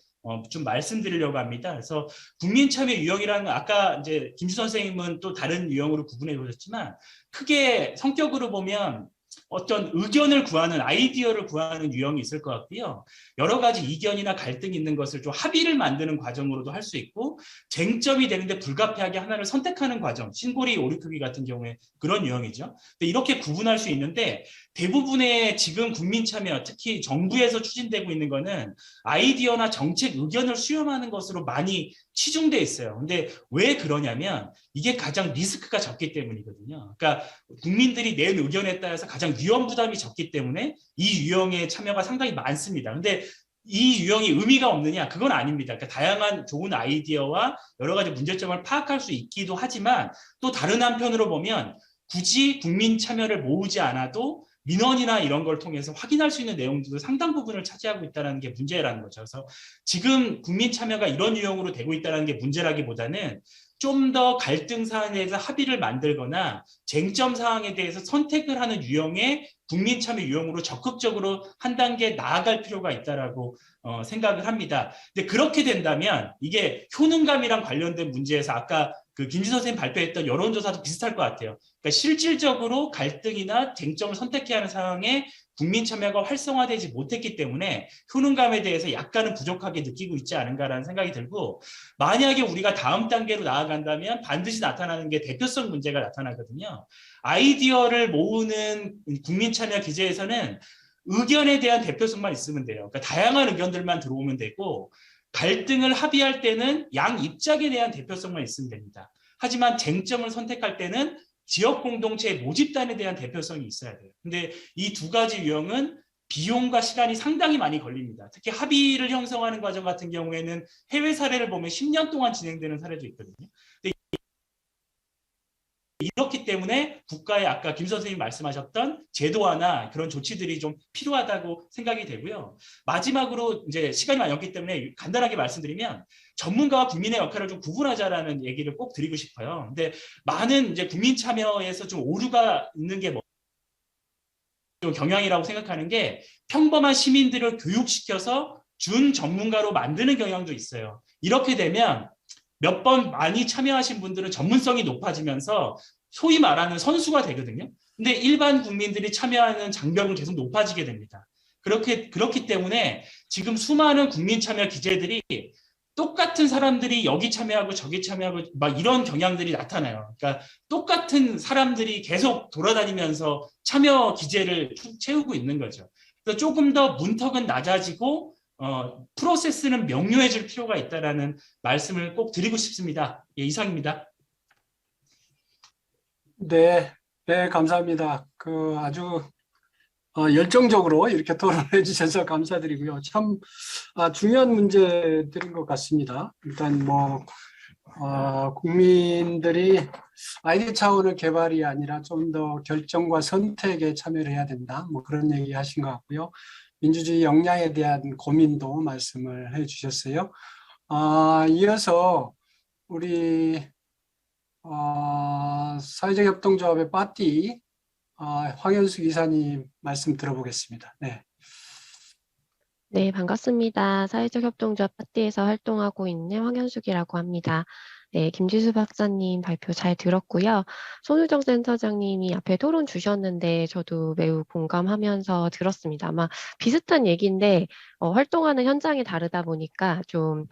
[SPEAKER 3] 좀 말씀드리려고 합니다. 그래서 국민 참여 유형이라는 건 아까 이제 김주 선생님은 또 다른 유형으로 구분해 보셨지만 크게 성격으로 보면 어떤 의견을 구하는 아이디어를 구하는 유형이 있을 것 같고요. 여러 가지 이견이나 갈등이 있는 것을 좀 합의를 만드는 과정으로도 할 수 있고 쟁점이 되는데 불가피하게 하나를 선택하는 과정, 신고리 오류크기 같은 경우에 그런 유형이죠. 근데 이렇게 구분할 수 있는데 대부분의 지금 국민 참여, 특히 정부에서 추진되고 있는 거는 아이디어나 정책 의견을 수렴하는 것으로 많이 치중돼 있어요. 근데 왜 그러냐면 이게 가장 리스크가 적기 때문이거든요. 그러니까 국민들이 낸 의견에 따라서 가장 위험 부담이 적기 때문에 이 유형의 참여가 상당히 많습니다. 근데 이 유형이 의미가 없느냐? 그건 아닙니다. 그러니까 다양한 좋은 아이디어와 여러 가지 문제점을 파악할 수 있기도 하지만 또 다른 한편으로 보면 굳이 국민 참여를 모으지 않아도 민원이나 이런 걸 통해서 확인할 수 있는 내용들도 상당 부분을 차지하고 있다는 게 문제라는 거죠. 그래서 지금 국민 참여가 이런 유형으로 되고 있다는 게 문제라기보다는 좀 더 갈등 사안에 대해서 합의를 만들거나 쟁점 사항에 대해서 선택을 하는 유형의 국민 참여 유형으로 적극적으로 한 단계 나아갈 필요가 있다라고 생각을 합니다. 근데 그렇게 된다면 이게 효능감이랑 관련된 문제에서 아까 그 김지 선생님 발표했던 여론조사도 비슷할 것 같아요. 그러니까 실질적으로 갈등이나 쟁점을 선택해야 하는 상황에 국민 참여가 활성화되지 못했기 때문에 효능감에 대해서 약간은 부족하게 느끼고 있지 않은가라는 생각이 들고 만약에 우리가 다음 단계로 나아간다면 반드시 나타나는 게 대표성 문제가 나타나거든요. 아이디어를 모으는 국민 참여 기제에서는 의견에 대한 대표성만 있으면 돼요. 그러니까 다양한 의견들만 들어오면 되고 갈등을 합의할 때는 양 입장에 대한 대표성만 있으면 됩니다. 하지만 쟁점을 선택할 때는 지역 공동체의 모집단에 대한 대표성이 있어야 돼요. 근데 이 두 가지 유형은 비용과 시간이 상당히 많이 걸립니다. 특히 합의를 형성하는 과정 같은 경우에는 해외 사례를 보면 10년 동안 진행되는 사례도 있거든요. 근데 이렇기 때문에 국가의 아까 김 선생님이 말씀하셨던 제도화나 그런 조치들이 좀 필요하다고 생각이 되고요. 마지막으로 이제 시간이 많이 없기 때문에 간단하게 말씀드리면 전문가와 국민의 역할을 좀 구분하자라는 얘기를 꼭 드리고 싶어요. 근데 많은 이제 국민 참여에서 좀 오류가 있는 게 좀 경향이라고 생각하는 게 평범한 시민들을 교육시켜서 준 전문가로 만드는 경향도 있어요. 이렇게 되면 몇 번 많이 참여하신 분들은 전문성이 높아지면서 소위 말하는 선수가 되거든요. 근데 일반 국민들이 참여하는 장벽은 계속 높아지게 됩니다. 그렇기 때문에 지금 수많은 국민 참여 기제들이 똑같은 사람들이 여기 참여하고 저기 참여하고 막 이런 경향들이 나타나요. 그러니까 똑같은 사람들이 계속 돌아다니면서 참여 기제를 채우고 있는 거죠. 그래서 조금 더 문턱은 낮아지고 프로세스는 명료해질 필요가 있다라는 말씀을 꼭 드리고 싶습니다. 예, 이상입니다.
[SPEAKER 1] 네, 네, 감사합니다. 그 아주 열정적으로 이렇게 토론해 주셔서 감사드리고요. 참 중요한 문제들인 것 같습니다. 일단 뭐 국민들이 아이디어 차원의 개발이 아니라 좀 더 결정과 선택에 참여를 해야 된다. 뭐 그런 얘기 하신 것 같고요. 민주주의 역량에 대한 고민도 말씀을 해 주셨어요. 이어서 우리 사회적 협동조합의 빠띠 황현숙 이사님 말씀 들어보겠습니다. 네.
[SPEAKER 4] 네, 반갑습니다. 사회적 협동조합 파티에서 활동하고 있는 황현숙이라고 합니다. 네, 김지수 박사님 발표 잘 들었고요. 손우정 센터장님이 앞에 토론 주셨는데 저도 매우 공감하면서 들었습니다. 아마 비슷한 얘기인데 활동하는 현장이 다르다 보니까 좀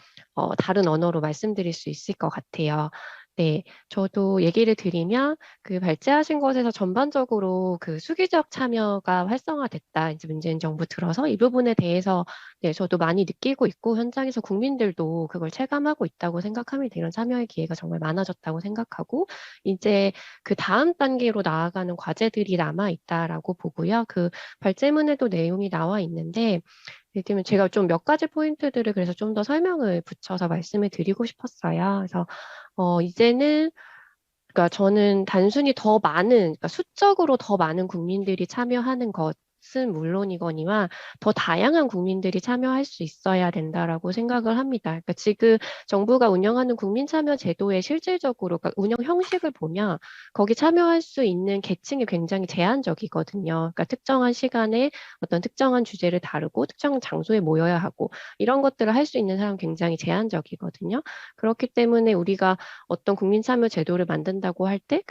[SPEAKER 4] 다른 언어로 말씀드릴 수 있을 것 같아요. 네, 저도 얘기를 드리면 그 발제하신 것에서 전반적으로 그 수기적 참여가 활성화됐다. 이제 문재인 정부 들어서 이 부분에 대해서 네, 저도 많이 느끼고 있고 현장에서 국민들도 그걸 체감하고 있다고 생각합니다. 이런 참여의 기회가 정말 많아졌다고 생각하고 이제 그 다음 단계로 나아가는 과제들이 남아 있다라고 보고요. 그 발제문에도 내용이 나와 있는데 예를 들면 제가 좀 몇 가지 포인트들을 그래서 좀 더 설명을 붙여서 말씀을 드리고 싶었어요. 그래서 이제는 그러니까 저는 단순히 더 많은, 그러니까 수적으로 더 많은 국민들이 참여하는 것은 물론이거니와 더 다양한 국민들이 참여할 수 있어야 된다라고 생각을 합니다. 그러니까 지금 정부가 운영하는 국민참여 제도의 실질적으로, 그러니까 운영 형식을 보면 거기 참여할 수 있는 계층이 굉장히 제한적이거든요. 그러니까 특정한 시간에 어떤 특정한 주제를 다루고 특정한 장소에 모여야 하고 이런 것들을 할 수 있는 사람 굉장히 제한적이거든요. 그렇기 때문에 우리가 어떤 국민참여 제도를 만든다고 할 때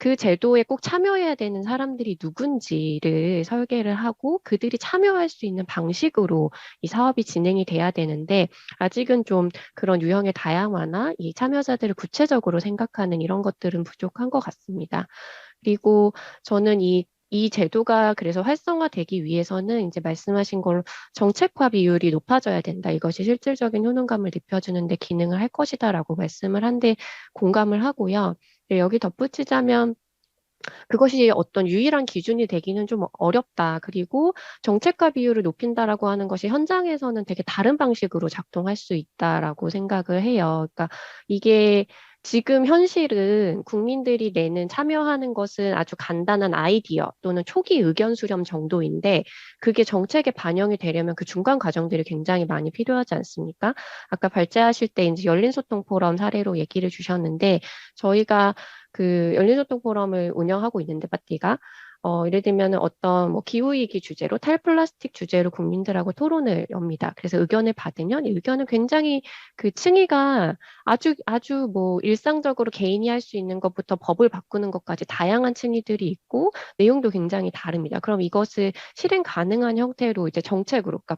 [SPEAKER 4] 그 제도에 꼭 참여해야 되는 사람들이 누군지를 설계를 하고 그들이 참여할 수 있는 방식으로 이 사업이 진행이 돼야 되는데 아직은 좀 그런 유형의 다양화나 이 참여자들을 구체적으로 생각하는 이런 것들은 부족한 것 같습니다. 그리고 저는 이 제도가 그래서 활성화되기 위해서는 이제 말씀하신 걸로 정책화 비율이 높아져야 된다. 이것이 실질적인 효능감을 높여주는 데 기능을 할 것이다라고 말씀을 한데 공감을 하고요. 네, 여기 덧붙이자면 그것이 어떤 유일한 기준이 되기는 좀 어렵다. 그리고 정책화 비율을 높인다라고 하는 것이 현장에서는 되게 다른 방식으로 작동할 수 있다라고 생각을 해요. 그러니까 이게 지금 현실은 국민들이 내는 참여하는 것은 아주 간단한 아이디어 또는 초기 의견 수렴 정도인데 그게 정책에 반영이 되려면 그 중간 과정들이 굉장히 많이 필요하지 않습니까? 아까 발제하실 때 이제 열린 소통 포럼 사례로 얘기를 주셨는데 저희가 그 열린소통 포럼을 운영하고 있는데 파티가 예를 들면 어떤 뭐 기후위기 주제로 탈플라스틱 주제로 국민들하고 토론을 엽니다. 그래서 의견을 받으면 이 의견은 굉장히 그 층위가 아주 뭐 일상적으로 개인이 할 수 있는 것부터 법을 바꾸는 것까지 다양한 층위들이 있고 내용도 굉장히 다릅니다. 그럼 이것을 실행 가능한 형태로 이제 정책으로 그러니까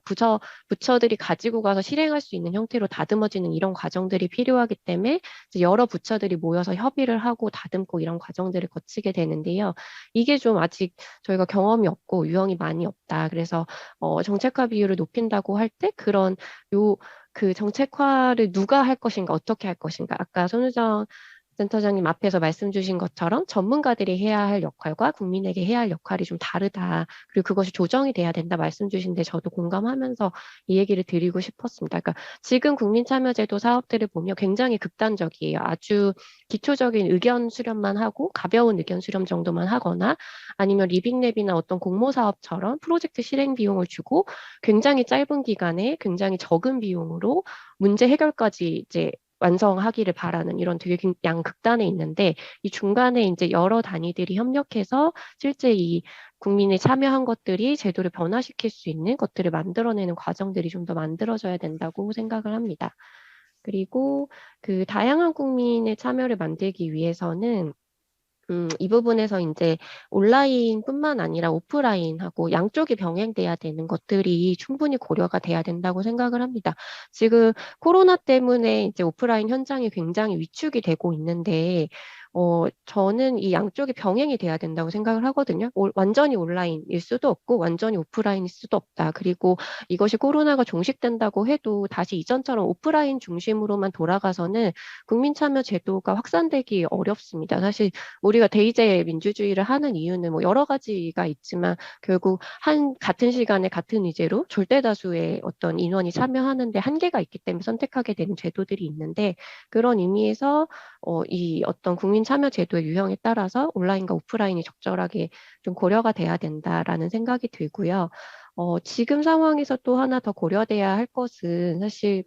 [SPEAKER 4] 부처들이 가지고 가서 실행할 수 있는 형태로 다듬어지는 이런 과정들이 필요하기 때문에 이제 여러 부처들이 모여서 협의를 하고 다듬고 이런 과정들을 거치게 되는데요. 이게 좀 아직 저희가 경험이 없고 유형이 많이 없다. 그래서 정책화 비율을 높인다고 할 때 그런 그 정책화를 누가 할 것인가, 어떻게 할 것인가. 아까 손우정 센터장님 앞에서 말씀 주신 것처럼 전문가들이 해야 할 역할과 국민에게 해야 할 역할이 좀 다르다. 그리고 그것이 조정이 돼야 된다 말씀 주신데 저도 공감하면서 이 얘기를 드리고 싶었습니다. 그러니까 지금 국민참여제도 사업들을 보면 굉장히 극단적이에요. 아주 기초적인 의견 수렴만 하고 가벼운 의견 수렴 정도만 하거나 아니면 리빙랩이나 어떤 공모 사업처럼 프로젝트 실행 비용을 주고 굉장히 짧은 기간에 굉장히 적은 비용으로 문제 해결까지 이제 완성하기를 바라는 이런 되게 양극단에 있는데 이 중간에 이제 여러 단위들이 협력해서 실제 이 국민이 참여한 것들이 제도를 변화시킬 수 있는 것들을 만들어내는 과정들이 좀 더 만들어져야 된다고 생각을 합니다. 그리고 그 다양한 국민의 참여를 만들기 위해서는 이 부분에서 이제 온라인뿐만 아니라 오프라인하고 양쪽이 병행돼야 되는 것들이 충분히 고려가 돼야 된다고 생각을 합니다. 지금 코로나 때문에 이제 오프라인 현장이 굉장히 위축이 되고 있는데, 저는 이 양쪽이 병행이 돼야 된다고 생각을 하거든요. 완전히 온라인일 수도 없고 완전히 오프라인일 수도 없다. 그리고 이것이 코로나가 종식된다고 해도 다시 이전처럼 오프라인 중심으로만 돌아가서는 국민참여 제도가 확산되기 어렵습니다. 사실 우리가 대의제 민주주의를 하는 이유는 뭐 여러 가지가 있지만 결국 같은 시간에 같은 의제로 절대 다수의 어떤 인원이 참여하는데 한계가 있기 때문에 선택하게 되는 제도들이 있는데 그런 의미에서 이 어떤 국민 참여 제도의 유형에 따라서 온라인과 오프라인이 적절하게 좀 고려가 돼야 된다라는 생각이 들고요. 지금 상황에서 또 하나 더 고려돼야 할 것은 사실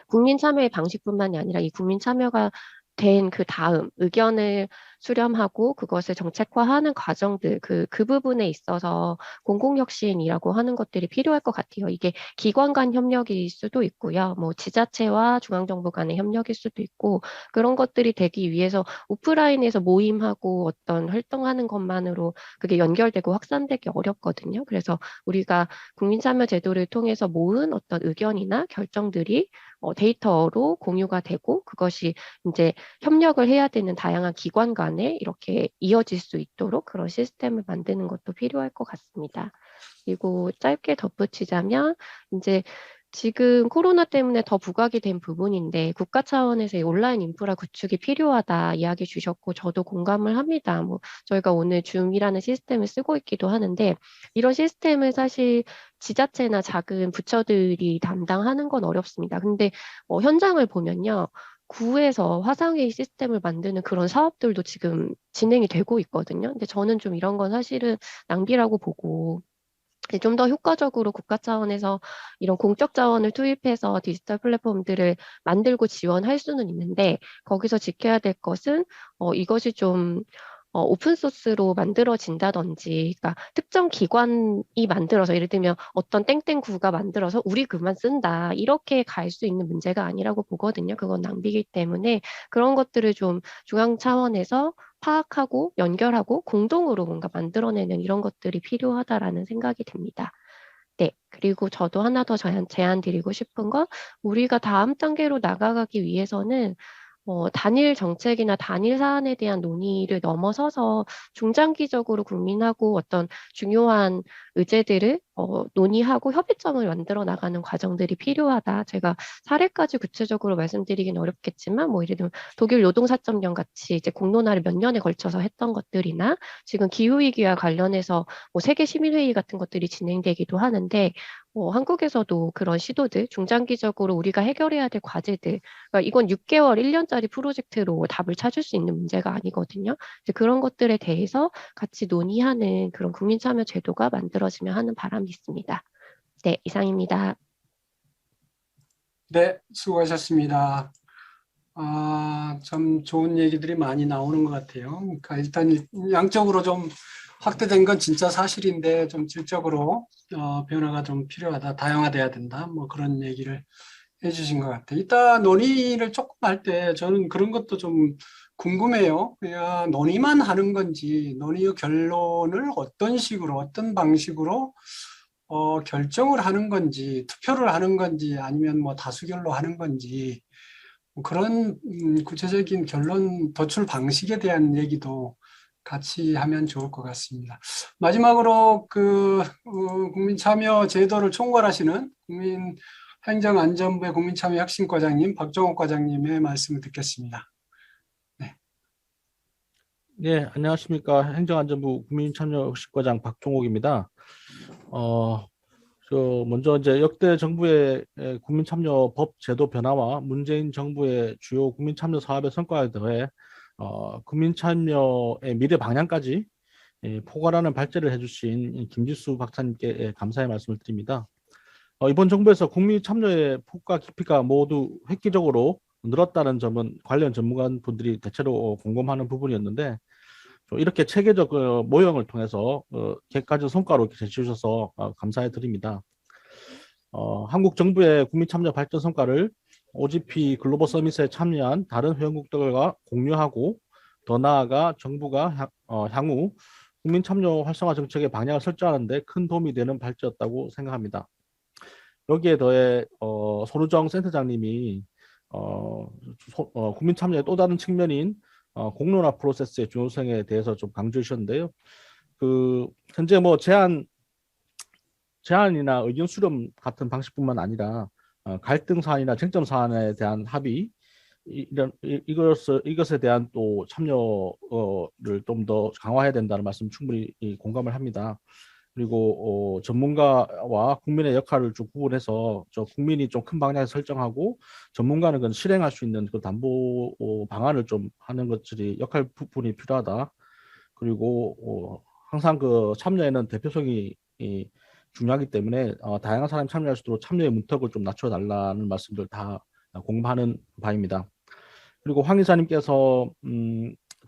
[SPEAKER 4] 국민 참여의 방식뿐만이 아니라 이 국민 참여가 된 그 다음 의견을 수렴하고 그것을 정책화하는 과정들 그 부분에 있어서 공공혁신이라고 하는 것들이 필요할 것 같아요. 이게 기관 간 협력일 수도 있고요. 뭐 지자체와 중앙정부 간의 협력일 수도 있고 그런 것들이 되기 위해서 오프라인에서 모임하고 어떤 활동하는 것만으로 그게 연결되고 확산되기 어렵거든요. 그래서 우리가 국민참여제도를 통해서 모은 어떤 의견이나 결정들이 데이터로 공유가 되고 그것이 이제 협력을 해야 되는 다양한 기관 간에 이렇게 이어질 수 있도록 그런 시스템을 만드는 것도 필요할 것 같습니다. 그리고 짧게 덧붙이자면 이제 지금 코로나 때문에 더 부각이 된 부분인데 국가 차원에서 이 온라인 인프라 구축이 필요하다 이야기 주셨고 저도 공감을 합니다. 뭐 저희가 오늘 줌이라는 시스템을 쓰고 있기도 하는데 이런 시스템을 사실 지자체나 작은 부처들이 담당하는 건 어렵습니다. 근데 현장을 보면요. 구에서 화상회의 시스템을 만드는 그런 사업들도 지금 진행이 되고 있거든요. 근데 저는 좀 이런 건 사실은 낭비라고 보고 좀 더 효과적으로 국가 차원에서 이런 공적 자원을 투입해서 디지털 플랫폼들을 만들고 지원할 수는 있는데 거기서 지켜야 될 것은 이것이 좀 오픈 소스로 만들어진다든지, 그러니까 특정 기관이 만들어서 예를 들면 어떤 땡땡구가 만들어서 우리 그만 쓴다 이렇게 갈 수 있는 문제가 아니라고 보거든요. 그건 낭비이기 때문에 그런 것들을 좀 중앙 차원에서 파악하고 연결하고 공동으로 뭔가 만들어내는 이런 것들이 필요하다라는 생각이 듭니다. 네. 그리고 저도 하나 더 제안 드리고 싶은 건 우리가 다음 단계로 나아가기 위해서는 단일 정책이나 단일 사안에 대한 논의를 넘어서서 중장기적으로 국민하고 어떤 중요한 의제들을 논의하고 협의점을 만들어 나가는 과정들이 필요하다. 제가 사례까지 구체적으로 말씀드리긴 어렵겠지만 뭐 예를 들면 독일 노동사점령 같이 이제 공론화를 몇 년에 걸쳐서 했던 것들이나 지금 기후위기와 관련해서 뭐 세계 시민회의 같은 것들이 진행되기도 하는데 한국에서도 그런 시도들 중장기적으로 우리가 해결해야 될 과제들 그러니까 이건 6개월, 1년짜리 프로젝트로 답을 찾을 수 있는 문제가 아니거든요. 이제 그런 것들에 대해서 같이 논의하는 그런 국민참여 제도가 만들어지면 하는 바람이 있습니다. 네, 이상입니다.
[SPEAKER 1] 네, 수고하셨습니다. 참 좋은 얘기들이 많이 나오는 것 같아요. 그러니까 일단 양적으로 좀 확대된 건 진짜 사실인데 좀 질적으로 변화가 좀 필요하다, 다양화돼야 된다, 뭐 그런 얘기를 해주신 것 같아요. 이따 논의를 조금 할 때 저는 그런 것도 좀 궁금해요. 그냥 논의만 하는 건지 논의의 결론을 어떤 식으로, 어떤 방식으로 결정을 하는 건지, 투표를 하는 건지, 아니면 뭐 다수결로 하는 건지, 뭐 그런 구체적인 결론 도출 방식에 대한 얘기도 같이 하면 좋을 것 같습니다. 마지막으로 국민참여 제도를 총괄하시는 국민행정안전부의 국민참여혁신과장님 박종옥 과장님의 말씀을 듣겠습니다. 네.
[SPEAKER 5] 네, 안녕하십니까. 행정안전부 국민참여혁신과장 박종옥입니다. 먼저 이제 역대 정부의 국민참여 법 제도 변화와 문재인 정부의 주요 국민참여 사업의 성과에 더해 국민참여의 미래 방향까지 포괄하는 발제를 해주신 김지수 박사님께 감사의 말씀을 드립니다. 이번 정부에서 국민참여의 폭과 깊이가 모두 획기적으로 늘었다는 점은 관련 전문가분들이 대체로 공감하는 부분이었는데 이렇게 체계적 모형을 통해서 객관적 성과로 이렇게 제시해 주셔서 감사해 드립니다. 한국 정부의 국민참여 발전 성과를 OGP 글로벌 서밋에 참여한 다른 회원국들과 공유하고 더 나아가 정부가 향후 국민참여 활성화 정책의 방향을 설정하는 데 큰 도움이 되는 발제였다고 생각합니다. 여기에 더해 손우정 센터장님이 국민참여의 또 다른 측면인 공론화 프로세스의 중요성에 대해서 좀 강조해 주셨는데요. 현재 뭐 제안이나 의견 수렴 같은 방식뿐만 아니라 갈등 사안이나 쟁점 사안에 대한 합의 이것에 대한 또 참여를 좀 더 강화해야 된다는 말씀 충분히 공감을 합니다. 그리고 전문가와 국민의 역할을 좀 구분해서 국민이 좀 큰 방향을 설정하고 전문가는 그건 실행할 수 있는 그 담보 방안을 좀 하는 것들이 역할 부분이 필요하다. 그리고 항상 그 참여에는 대표성이 중요하기 때문에 다양한 사람이 참여할 수 있도록 참여의 문턱을 좀 낮춰달라는 말씀들 다 공감하는 바입니다. 그리고 황 이사님께서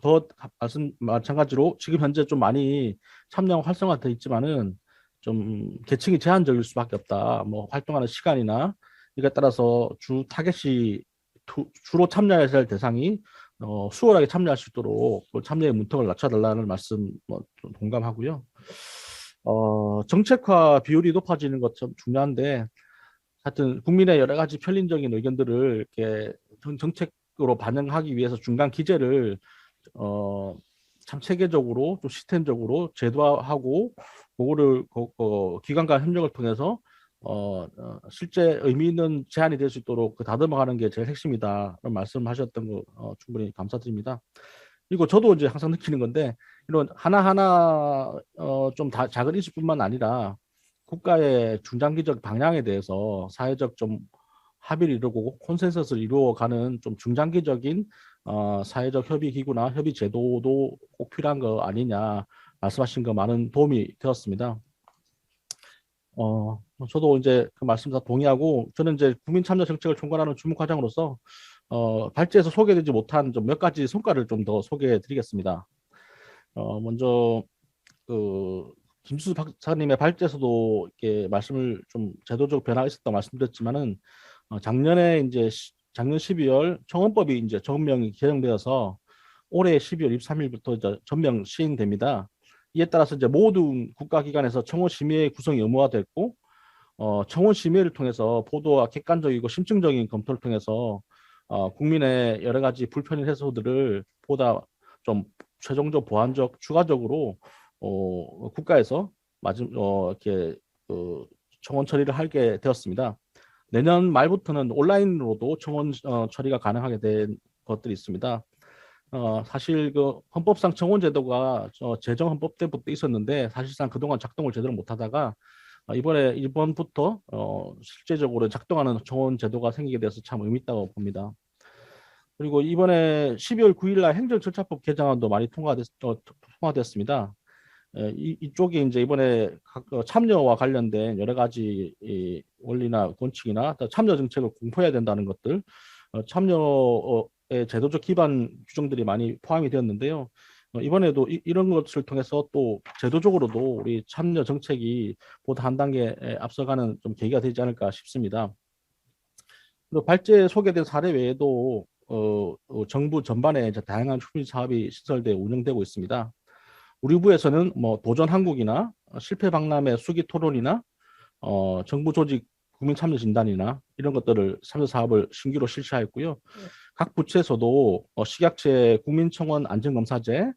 [SPEAKER 5] 더 말씀 마찬가지로 지금 현재 좀 많이 참여가 활성화돼 있지만은 좀 계층이 제한적일 수밖에 없다. 뭐 활동하는 시간이나 이에 따라서 주 타겟이 주로 참여해야 할 대상이 수월하게 참여할 수 있도록 그 참여의 문턱을 낮춰달라는 말씀 좀 동감하고요. 정책화 비율이 높아지는 것 참 중요한데 하여튼 국민의 여러 가지 편린적인 의견들을 이렇게 정책으로 반영하기 위해서 중간 기제를 참 체계적으로 좀 시스템적으로 제도화하고 그거를 기관 간 협력을 통해서 실제 의미 있는 제안이 될 수 있도록 다듬어가는 게 제일 핵심이다. 그런 말씀하셨던 거 충분히 감사드립니다. 그리고 저도 이제 항상 느끼는 건데 이런 하나하나 좀 작은 이슈뿐만 아니라 국가의 중장기적 방향에 대해서 사회적 좀 합의를 이루고 콘센서스를 이루어가는 좀 중장기적인 사회적 협의 기구나 협의 제도도 꼭 필요한 거 아니냐 말씀하신 거 많은 도움이 되었습니다. 저도 이제 그 말씀 다 동의하고 저는 이제 국민 참여 정책을 총괄하는 주무과장으로서 발제에서 소개되지 못한 좀 몇 가지 성과를 좀 더 소개해 드리겠습니다. 먼저 그 김수수 박사님의 발제에서도 이렇게 말씀을 좀 제도적 변화가 있었다고 말씀드렸지만은 작년에 이제 작년 12월 청원법이 이제 전면 개정되어서 올해 12월 23일부터 이제 전면 시행됩니다. 이에 따라서 이제 모든 국가기관에서 청원 심의 구성이 의무화됐고 청원 심의를 통해서 보도와 객관적이고 심층적인 검토를 통해서 국민의 여러 가지 불편한 해소들을 보다 좀 최종적 보완적 추가적으로 국가에서 이렇게 청원 처리를 하게 되었습니다. 내년 말부터는 온라인으로도 청원 처리가 가능하게 된 것들이 있습니다. 사실 그 헌법상 청원 제도가 제정 헌법 때부터 있었는데 사실상 그동안 작동을 제대로 못하다가 이번부터 실제적으로 작동하는 청원 제도가 생기게 돼서 참 의미 있다고 봅니다. 그리고 이번에 12월 9일 날 행정절차법 개정안도 많이 통과됐습니다. 이쪽이 이제 이번에 참여와 관련된 여러 가지 원리나 원칙이나 참여 정책을 공포해야 된다는 것들, 참여의 제도적 기반 규정들이 많이 포함이 되었는데요. 이번에도 이런 것을 통해서 또 제도적으로도 우리 참여 정책이 보다 한 단계 앞서가는 좀 계기가 되지 않을까 싶습니다. 그리고 발제에 소개된 사례 외에도 정부 전반에 다양한 추진 사업이 시설돼 운영되고 있습니다. 우리 부에서는 뭐 도전 한국이나 실패 박람회 수기 토론이나 정부 조직 국민 참여 진단이나 이런 것들을 참여 사업을 신규로 실시하였고요. 각 부처에서도 식약처 국민청원 안전검사제,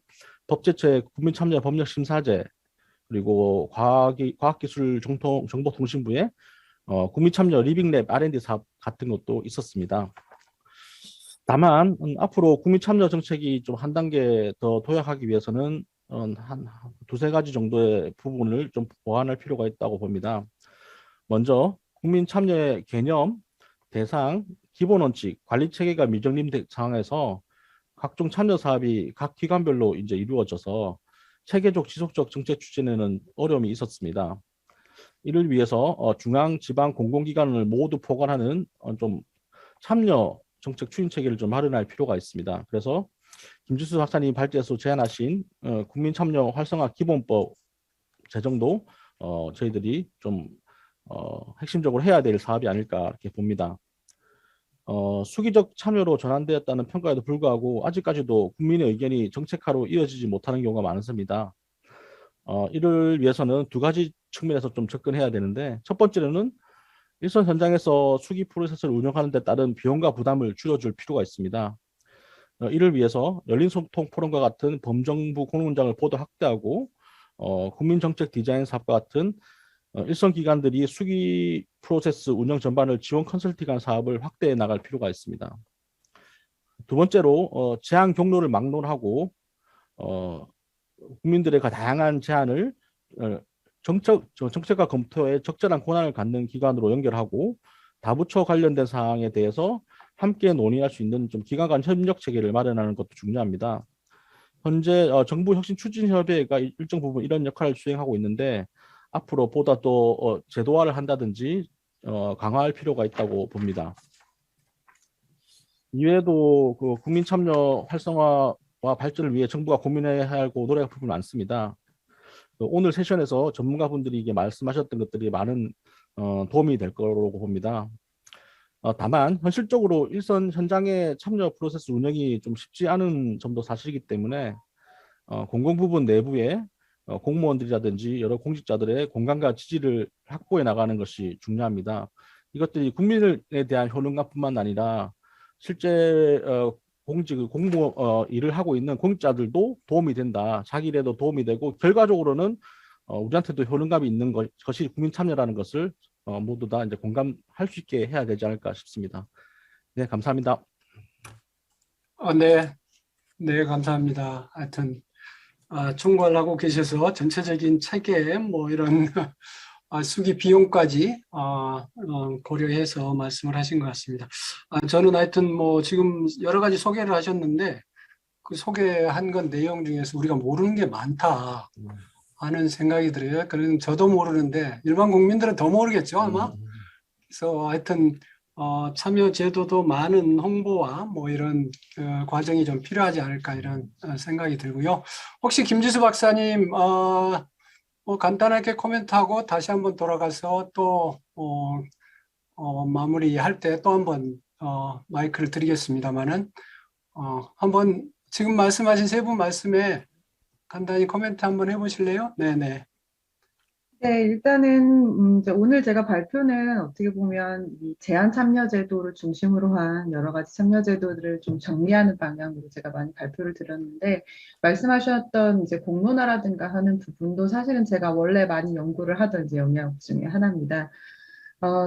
[SPEAKER 5] 법제처 국민참여 법령심사제, 그리고 과학기술정보통신부의 국민참여 리빙랩 R&D 사업 같은 것도 있었습니다. 다만 앞으로 국민참여 정책이 좀 한 단계 더 도약하기 위해서는 한 두세 가지 정도의 부분을 좀 보완할 필요가 있다고 봅니다. 먼저 국민 참여의 개념, 대상, 기본 원칙, 관리 체계가 미정립된 상황에서 각종 참여 사업이 각 기관별로 이제 이루어져서 체계적 지속적 정책 추진에는 어려움이 있었습니다. 이를 위해서 중앙, 지방, 공공기관을 모두 포괄하는 좀 참여 정책 추진 체계를 좀 마련할 필요가 있습니다. 그래서 김주수 박사님 발제에서 제안하신 국민 참여 활성화 기본법 제정도 저희들이 좀 핵심적으로 해야 될 사업이 아닐까 이렇게 봅니다. 수기적 참여로 전환되었다는 평가에도 불구하고 아직까지도 국민의 의견이 정책화로 이어지지 못하는 경우가 많습니다. 이를 위해서는 두 가지 측면에서 좀 접근해야 되는데 첫 번째로는 일선 현장에서 수기 프로세스를 운영하는 데 따른 비용과 부담을 줄여줄 필요가 있습니다. 이를 위해서 열린 소통 포럼과 같은 범정부 공론장을 보다 확대하고 국민정책 디자인 사업과 같은 일선 기관들이 수기 프로세스 운영 전반을 지원 컨설팅한 사업을 확대해 나갈 필요가 있습니다. 두 번째로 제안 경로를 막론하고 국민들의 다양한 제안을 정책과 검토에 적절한 권한을 갖는 기관으로 연결하고 다부처 관련된 사항에 대해서 함께 논의할 수 있는 좀 기관 간 협력 체계를 마련하는 것도 중요합니다. 현재 정부혁신추진협의회가 일정 부분 이런 역할을 수행하고 있는데 앞으로 보다 또 제도화를 한다든지 강화할 필요가 있다고 봅니다. 이외에도 그 국민 참여 활성화와 발전을 위해 정부가 고민해야 하고 노력할 부분이 많습니다. 오늘 세션에서 전문가분들이 이게 말씀하셨던 것들이 많은 도움이 될 거라고 봅니다. 다만 현실적으로 일선 현장의 참여 프로세스 운영이 좀 쉽지 않은 점도 사실이기 때문에 공공부문 내부에 공무원들이라든지 여러 공직자들의 공감과 지지를 확보해 나가는 것이 중요합니다. 이것들이 국민에 대한 효능감뿐만 아니라 실제 공무 일을 하고 있는 공직자들도 도움이 된다. 자기 일에도 도움이 되고 결과적으로는 우리한테도 효능감이 있는 것이 국민 참여라는 것을 모두 다 이제 공감할 수 있게 해야 되지 않을까 싶습니다. 네, 감사합니다.
[SPEAKER 1] 네, 네, 감사합니다. 하여튼 충고를 하고 계셔서 전체적인 체계 뭐 이런 수기 비용까지 고려해서 말씀을 하신 것 같습니다. 저는 하여튼 뭐 지금 여러 가지 소개를 하셨는데 그 소개한 건 내용 중에서 우리가 모르는 게 많다 하는 생각이 들어요. 그런 저도 모르는데 일반 국민들은 더 모르겠죠 아마. 그래서 하여튼 참여 제도도 많은 홍보와 뭐 이런 과정이 좀 필요하지 않을까 이런 생각이 들고요. 혹시 김지수 박사님 뭐 간단하게 코멘트하고 다시 한번 돌아가서 또 마무리할 때 또 한번 마이크를 드리겠습니다만은 한번 지금 말씀하신 세 분 말씀에 간단히 코멘트 한번 해보실래요? 네네.
[SPEAKER 2] 네, 일단은 이제 오늘 제가 발표는 어떻게 보면 이 제한 참여 제도를 중심으로 한 여러 가지 참여 제도들을 좀 정리하는 방향으로 제가 많이 발표를 드렸는데 말씀하셨던 이제 공론화라든가 하는 부분도 사실은 제가 원래 많이 연구를 하던 이제 영역 중에 하나입니다.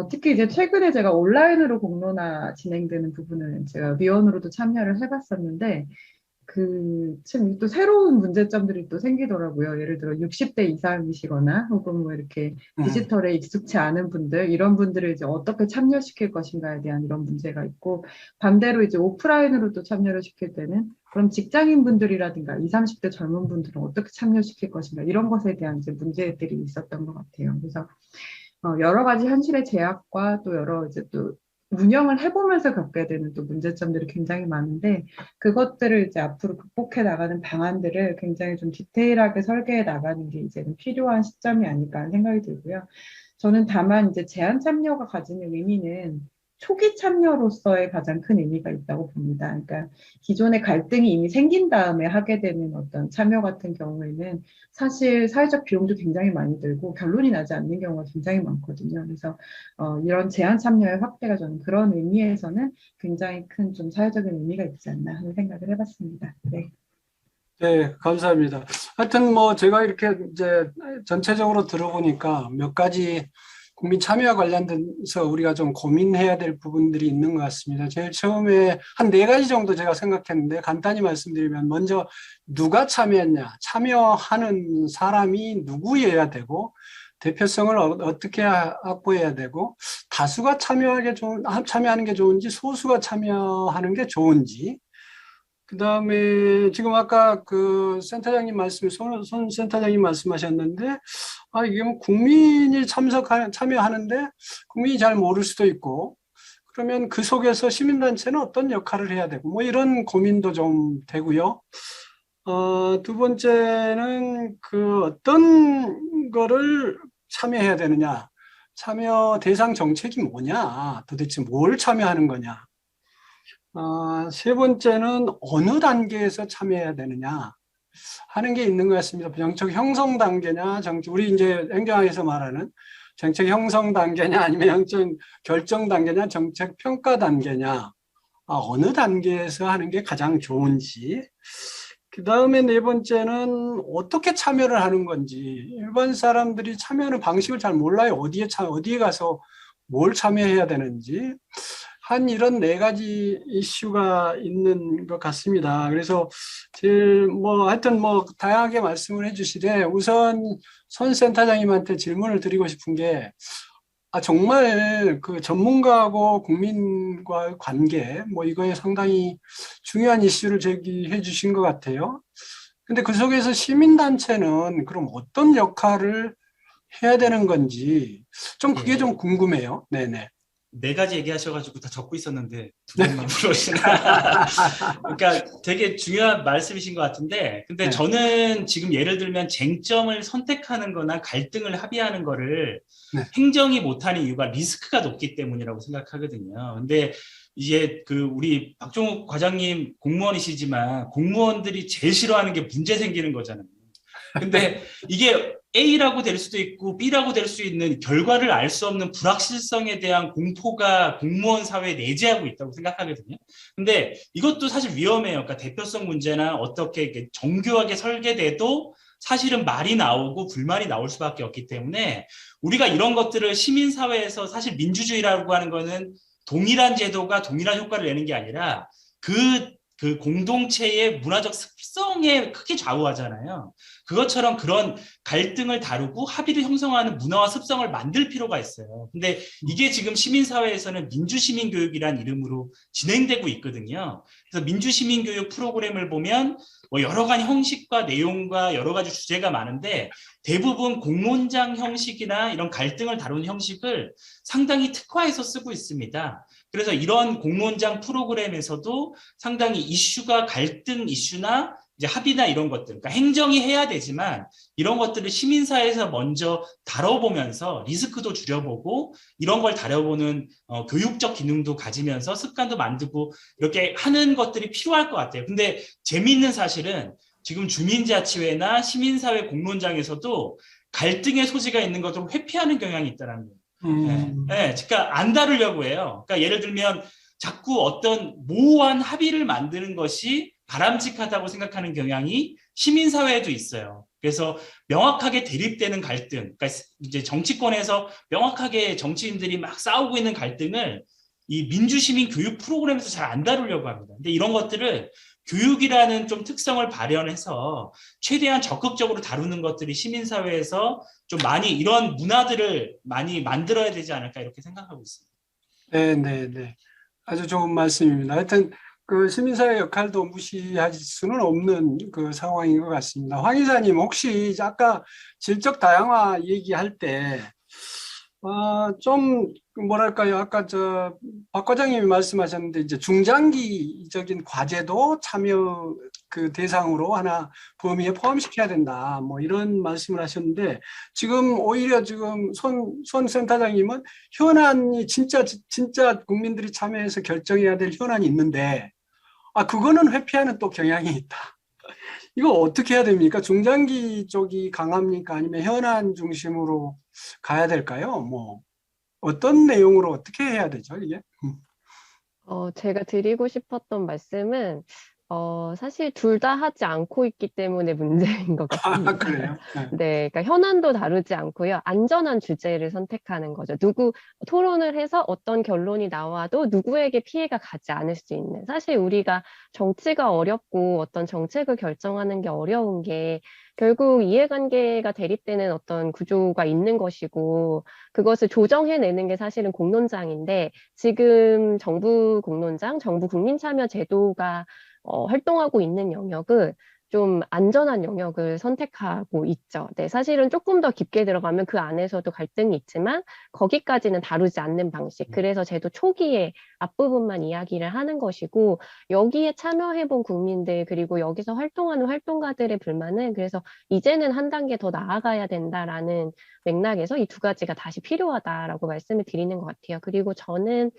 [SPEAKER 2] 특히 이제 최근에 제가 온라인으로 공론화 진행되는 부분을 제가 위원으로도 참여를 해봤었는데 참 또 새로운 문제점들이 또 생기더라고요. 예를 들어 60대 이상이시거나 혹은 뭐 이렇게 디지털에 익숙치 않은 분들, 이런 분들을 이제 어떻게 참여시킬 것인가에 대한 이런 문제가 있고, 반대로 이제 오프라인으로 또 참여를 시킬 때는 그럼 직장인 분들이라든가 20, 30대 젊은 분들은 어떻게 참여시킬 것인가, 이런 것에 대한 이제 문제들이 있었던 것 같아요. 그래서 여러 가지 현실의 제약과 또 여러 이제 또 운영을 해보면서 겪게 되는 또 문제점들이 굉장히 많은데 그것들을 이제 앞으로 극복해 나가는 방안들을 굉장히 좀 디테일하게 설계해 나가는 게 이제는 필요한 시점이 아닐까 하는 생각이 들고요. 저는 다만 이제 제한 참여가 가지는 의미는 초기 참여로서의 가장 큰 의미가 있다고 봅니다. 그러니까 기존의 갈등이 이미 생긴 다음에 하게 되는 어떤 참여 같은 경우에는 사실 사회적 비용도 굉장히 많이 들고 결론이 나지 않는 경우가 굉장히 많거든요. 그래서 이런 제한 참여의 확대가 저는 그런 의미에서는 굉장히 큰 좀 사회적인 의미가 있지 않나 하는 생각을 해봤습니다. 네.
[SPEAKER 1] 네, 감사합니다. 하여튼 뭐 제가 이렇게 이제 전체적으로 들어보니까 몇 가지 국민 참여와 관련돼서 우리가 좀 고민해야 될 부분들이 있는 것 같습니다. 제일 처음에 한 4가지 정도 제가 생각했는데 간단히 말씀드리면 먼저 누가 참여했냐, 참여하는 사람이 누구여야 되고 대표성을 어떻게 확보해야 되고 다수가 참여하는 게 좋은지 소수가 참여하는 게 좋은지 그다음에 지금 아까 그 센터장님 손 센터장님 말씀하셨는데 이게 뭐 국민이 참여하는데 국민이 잘 모를 수도 있고 그러면 그 속에서 시민단체는 어떤 역할을 해야 되고 뭐 이런 고민도 좀 되고요. 두 번째는 그 어떤 거를 참여해야 되느냐, 참여 대상 정책이 뭐냐, 도대체 뭘 참여하는 거냐. 세 번째는 어느 단계에서 참여해야 되느냐 하는 게 있는 것 같습니다. 정책 형성 단계냐, 우리 이제 행정학에서 말하는 정책 형성 단계냐, 아니면 정책 결정 단계냐, 정책 평가 단계냐, 어느 단계에서 하는 게 가장 좋은지. 그 다음에 네 번째는 어떻게 참여를 하는 건지. 일반 사람들이 참여하는 방식을 잘 몰라요. 어디에 가서 뭘 참여해야 되는지. 한 이런 4가지 이슈가 있는 것 같습니다. 그래서 제일 하여튼 다양하게 말씀을 해주시되 우선 손 센터장님한테 질문을 드리고 싶은 게 정말 그 전문가하고 국민과의 관계 이거에 상당히 중요한 이슈를 제기해 주신 것 같아요. 근데 그 속에서 시민단체는 그럼 어떤 역할을 해야 되는 건지 좀 그게 좀 궁금해요. 네네.
[SPEAKER 3] 네 가지 얘기하셔가지고 다 적고 있었는데 두 번만 물어보시나. 그러니까 되게 중요한 말씀이신 것 같은데, 근데
[SPEAKER 1] 네.
[SPEAKER 3] 저는 지금 예를 들면 쟁점을 선택하는 거나 갈등을 합의하는 거를
[SPEAKER 1] 네.
[SPEAKER 3] 행정이 못하는 이유가 리스크가 높기 때문이라고 생각하거든요. 근데 이제 그 우리 박종욱 과장님 공무원이시지만 공무원들이 제일 싫어하는 게 문제 생기는 거잖아요. 근데 이게 A라고 될 수도 있고 B라고 될 수 있는 결과를 알 수 없는 불확실성에 대한 공포가 공무원 사회에 내재하고 있다고 생각하거든요. 근데 이것도 사실 위험해요. 그러니까 대표성 문제나 어떻게 이렇게 정교하게 설계돼도 사실은 말이 나오고 불만이 나올 수밖에 없기 때문에 우리가 이런 것들을 시민사회에서 사실 민주주의라고 하는 거는 동일한 제도가 동일한 효과를 내는 게 아니라 그 공동체의 문화적 습성에 크게 좌우하잖아요. 그것처럼 그런 갈등을 다루고 합의를 형성하는 문화와 습성을 만들 필요가 있어요. 근데 이게 지금 시민사회에서는 민주시민교육이란 이름으로 진행되고 있거든요. 그래서 민주시민교육 프로그램을 보면 뭐 여러 가지 형식과 내용과 여러 가지 주제가 많은데 대부분 공론장 형식이나 이런 갈등을 다루는 형식을 상당히 특화해서 쓰고 있습니다. 그래서 이런 공론장 프로그램에서도 상당히 이슈가 갈등 이슈나 이제 합의나 이런 것들, 그러니까 행정이 해야 되지만 이런 것들을 시민사회에서 먼저 다뤄보면서 리스크도 줄여보고 이런 걸 다뤄보는 교육적 기능도 가지면서 습관도 만들고 이렇게 하는 것들이 필요할 것 같아요. 근데 재미있는 사실은 지금 주민자치회나 시민사회 공론장에서도 갈등의 소지가 있는 것을 회피하는 경향이 있다는 거예요. 네, 그러니까 안 다루려고 해요. 그러니까 예를 들면 자꾸 어떤 모호한 합의를 만드는 것이 바람직하다고 생각하는 경향이 시민사회에도 있어요. 그래서 명확하게 대립되는 갈등, 그러니까 이제 정치권에서 명확하게 정치인들이 막 싸우고 있는 갈등을 이 민주시민 교육 프로그램에서 잘 안 다루려고 합니다. 근데 이런 것들을 교육이라는 좀 특성을 발현해서 최대한 적극적으로 다루는 것들이 시민사회에서 좀 많이 이런 문화들을 많이 만들어야 되지 않을까 이렇게 생각하고 있습니다.
[SPEAKER 1] 네, 네, 네. 아주 좋은 말씀입니다. 하여튼 그 시민사회 역할도 무시할 수는 없는 그 상황인 것 같습니다. 황 이사님, 혹시 아까 질적 다양화 얘기할 때, 좀 뭐랄까요? 아까 박 과장님이 말씀하셨는데 이제 중장기적인 과제도 참여 그 대상으로 하나 범위에 포함시켜야 된다. 뭐 이런 말씀을 하셨는데 지금 오히려 지금 손 센터장님은 현안이 진짜 국민들이 참여해서 결정해야 될 현안이 있는데 그거는 회피하는 또 경향이 있다. 이거 어떻게 해야 됩니까? 중장기 쪽이 강합니까? 아니면 현안 중심으로 가야 될까요? 뭐 어떤 내용으로 어떻게 해야 되죠, 이게?
[SPEAKER 4] 제가 드리고 싶었던 말씀은, 사실 둘 다 하지 않고 있기 때문에 문제인 것 같습니다.
[SPEAKER 1] 그래요? 네.
[SPEAKER 4] 네, 그러니까 현안도 다루지 않고요. 안전한 주제를 선택하는 거죠. 토론을 해서 어떤 결론이 나와도 누구에게 피해가 가지 않을 수 있는. 사실 우리가 정치가 어렵고 어떤 정책을 결정하는 게 어려운 게 결국 이해관계가 대립되는 어떤 구조가 있는 것이고 그것을 조정해내는 게 사실은 공론장인데 지금 정부 공론장, 정부 국민참여 제도가 활동하고 있는 영역은 좀 안전한 영역을 선택하고 있죠. 네, 사실은 조금 더 깊게 들어가면 그 안에서도 갈등이 있지만 거기까지는 다루지 않는 방식. 그래서 제도 초기에 앞부분만 이야기를 하는 것이고 여기에 참여해본 국민들 그리고 여기서 활동하는 활동가들의 불만은 그래서 이제는 한 단계 더 나아가야 된다라는 맥락에서 이 두 가지가 다시 필요하다라고 말씀을 드리는 것 같아요. 그리고 저는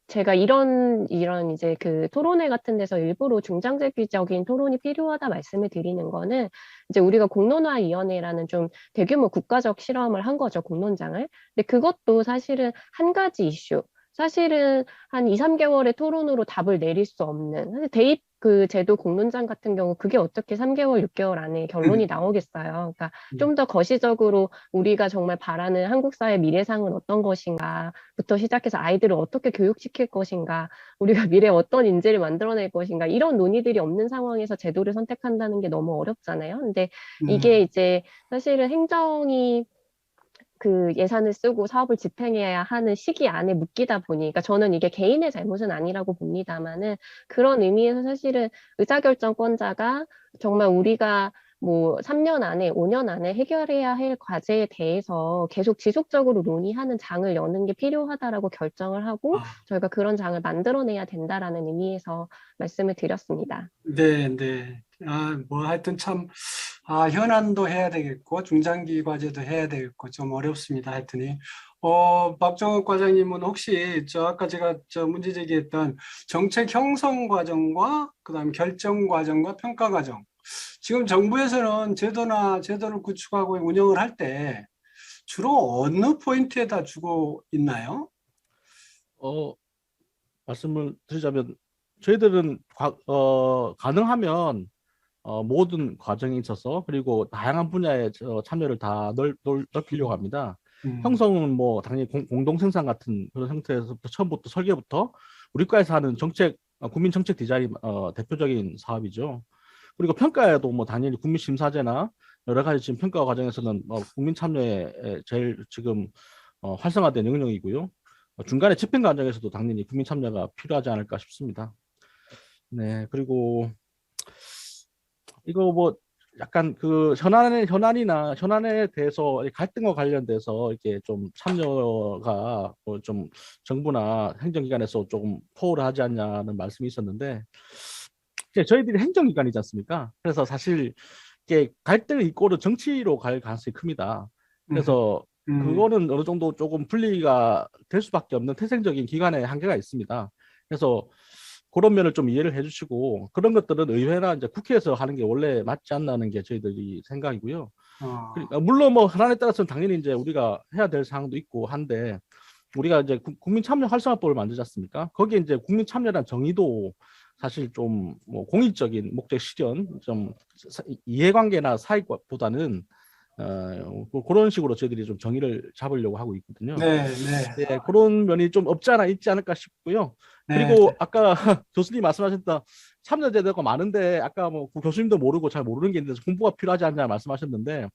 [SPEAKER 4] 제가 이런 이제 그 토론회 같은 데서 일부러 중장기적인 토론이 필요하다 말씀을 드리는 거는 이제 우리가 공론화위원회라는 좀 대규모 국가적 실험을 한 거죠, 공론장을. 근데 그것도 사실은 한 가지 이슈, 사실은 한 2, 3개월의 토론으로 답을 내릴 수 없는, 사실 대입 그 제도 공론장 같은 경우 그게 어떻게 3개월, 6개월 안에 결론이 나오겠어요. 그러니까 좀 더 거시적으로 우리가 정말 바라는 한국 사회 미래상은 어떤 것인가부터 시작해서 아이들을 어떻게 교육시킬 것인가, 우리가 미래에 어떤 인재를 만들어낼 것인가 이런 논의들이 없는 상황에서 제도를 선택한다는 게 너무 어렵잖아요. 근데 이게 이제 사실은 행정이 그 예산을 쓰고 사업을 집행해야 하는 시기 안에 묶이다 보니까 저는 이게 개인의 잘못은 아니라고 봅니다만은 그런 의미에서 사실은 의사결정권자가 정말 우리가 뭐 3년 안에, 5년 안에 해결해야 할 과제에 대해서 계속 지속적으로 논의하는 장을 여는 게 필요하다라고 결정을 하고
[SPEAKER 1] 아,
[SPEAKER 4] 저희가 그런 장을 만들어내야 된다라는 의미에서 말씀을 드렸습니다.
[SPEAKER 1] 네, 네. 뭐 하여튼 참, 현안도 해야 되겠고, 중장기 과제도 해야 되겠고, 좀 어렵습니다. 하여튼이. 박정욱 과장님은 혹시 아까 제가 문제 제기했던 정책 형성 과정과 그다음 결정 과정과 평가 과정. 지금 정부에서는 제도를 구축하고 운영을 할 때 주로 어느 포인트에다 주고 있나요?
[SPEAKER 5] 어, 말씀을 드리자면 저희들은 가능하면 모든 과정에 있어서 그리고 다양한 분야의 참여를 다 넓히려고 합니다.
[SPEAKER 1] 음,
[SPEAKER 5] 형성은 뭐 당연히 공동 생산 같은 그런 형태에서부터 처음부터 설계부터 우리 과에서 하는 정책 국민 정책 디자인 대표적인 사업이죠. 그리고 평가에도 뭐 당연히 국민 심사제나 여러 가지 지금 평가 과정에서는 국민 참여에 제일 지금 활성화된 영역이고요. 중간에 집행 과정에서도 당연히 국민 참여가 필요하지 않을까 싶습니다. 네, 그리고 이거 뭐 약간 그 현안에 대해서 갈등과 관련돼서 이렇게 좀 참여가 뭐좀 정부나 행정기관에서 조금 포홀하지 않냐는 말씀이 있었는데 이제 저희들이 행정기관이지 않습니까? 그래서 사실 이게 갈등의 이꼬는 정치로 갈 가능성이 큽니다.
[SPEAKER 1] 음,
[SPEAKER 5] 그래서
[SPEAKER 1] 음,
[SPEAKER 5] 그거는 어느 정도 조금 분리가 될 수밖에 없는 태생적인 기관의 한계가 있습니다. 그래서 그런 면을 좀 이해를 해주시고 그런 것들은 의회나 이제 국회에서 하는 게 원래 맞지 않나는 게 저희들이 생각이고요.
[SPEAKER 1] 어,
[SPEAKER 5] 그러니까 물론 뭐 현안에 따라서는 당연히 이제 우리가 해야 될 사항도 있고 한데 우리가 이제 국민 참여 활성화법을 만들지 않습니까? 거기에 이제 국민 참여란 정의도 사실 좀 뭐 공익적인 목적 실현, 좀 이해관계나 사익보다는 그런 식으로 저희들이 좀 정의를 잡으려고 하고 있거든요.
[SPEAKER 1] 네, 네,
[SPEAKER 5] 예, 그런 면이 좀 없지 않아 있지 않을까 싶고요.
[SPEAKER 1] 네,
[SPEAKER 5] 그리고 아까 교수님 말씀하셨던 참여제도가 많은데 아까 뭐 교수님도 모르고 잘 모르는 게 있는데 공부가 필요하지 않냐 말씀하셨는데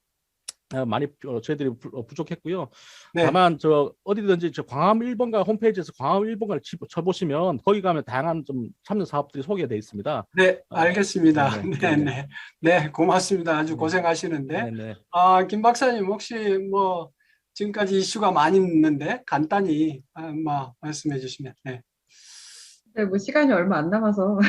[SPEAKER 5] 많이 저희들이 부족했고요.
[SPEAKER 1] 네.
[SPEAKER 5] 다만 어디든지 광화문 1번가 홈페이지에서 광화문 1번가를 쳐보시면 거기 가면 다양한 좀 참여 사업들이 소개되어 있습니다.
[SPEAKER 1] 네, 알겠습니다.
[SPEAKER 5] 네네,
[SPEAKER 1] 네,
[SPEAKER 5] 네네,
[SPEAKER 1] 네. 네, 고맙습니다. 아주
[SPEAKER 5] 네,
[SPEAKER 1] 고생하시는데.
[SPEAKER 5] 네네.
[SPEAKER 1] 김 박사님, 혹시 뭐, 지금까지 이슈가 많이 있는데, 간단히, 뭐, 말씀해 주시면. 네.
[SPEAKER 2] 네, 뭐 시간이 얼마 안 남아서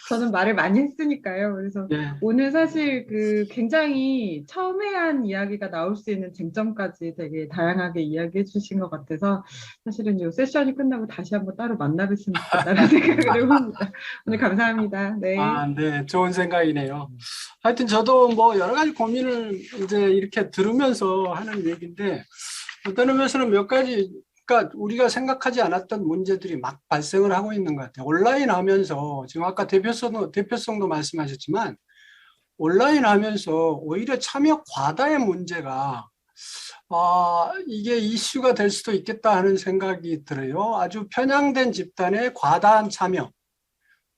[SPEAKER 2] 저는 말을 많이 했으니까요. 그래서
[SPEAKER 1] 네.
[SPEAKER 2] 오늘 사실 그 굉장히 처음에 이야기가 나올 수 있는 쟁점까지 되게 다양하게 이야기해 주신 것 같아서 사실은 이 세션이 끝나고 다시 한번 따로 만나뵀으면 좋겠다는 생각을 해봅니다. 오늘 감사합니다. 네.
[SPEAKER 1] 네, 좋은 생각이네요. 하여튼 저도 뭐, 여러 가지 고민을 이제 이렇게 들으면서 하는 얘기인데, 어떤 의미에서는 몇 가지, 그러니까 우리가 생각하지 않았던 문제들이 막 발생을 하고 있는 것 같아요. 온라인 하면서, 지금 아까 대표성도 말씀하셨지만, 온라인 하면서 오히려 참여 과다의 문제가 이게 이슈가 될 수도 있겠다 하는 생각이 들어요. 아주 편향된 집단의 과다한 참여.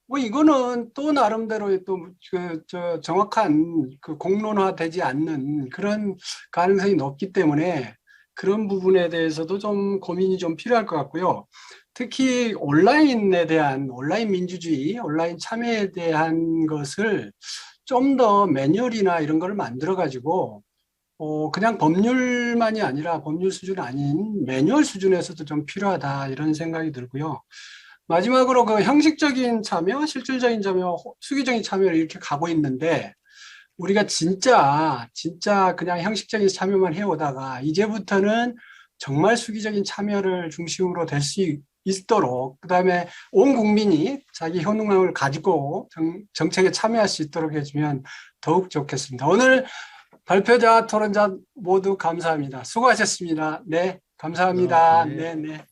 [SPEAKER 1] 뭐 이거는 또 나름대로의 또그 정확한 그 공론화되지 않는 그런 가능성이 높기 때문에 그런 부분에 대해서도 좀 고민이 좀 필요할 것 같고요. 특히 온라인 민주주의, 온라인 참여에 대한 것을 좀 더 매뉴얼이나 이런 거를 만들어 가지고 그냥 법률만이 아니라 법률 수준 아닌 매뉴얼 수준에서도 좀 필요하다 이런 생각이 들고요. 마지막으로 그 형식적인 참여, 실질적인 참여, 수기적인 참여를 이렇게 가고 있는데 우리가 진짜 그냥 형식적인 참여만 해오다가 이제부터는 정말 수기적인 참여를 중심으로 될 수 있도록 그다음에 온 국민이 자기 효능을 가지고 정책에 참여할 수 있도록 해주면 더욱 좋겠습니다. 오늘 발표자, 토론자 모두 감사합니다. 수고하셨습니다. 네, 감사합니다.
[SPEAKER 5] 네.
[SPEAKER 1] 네, 네.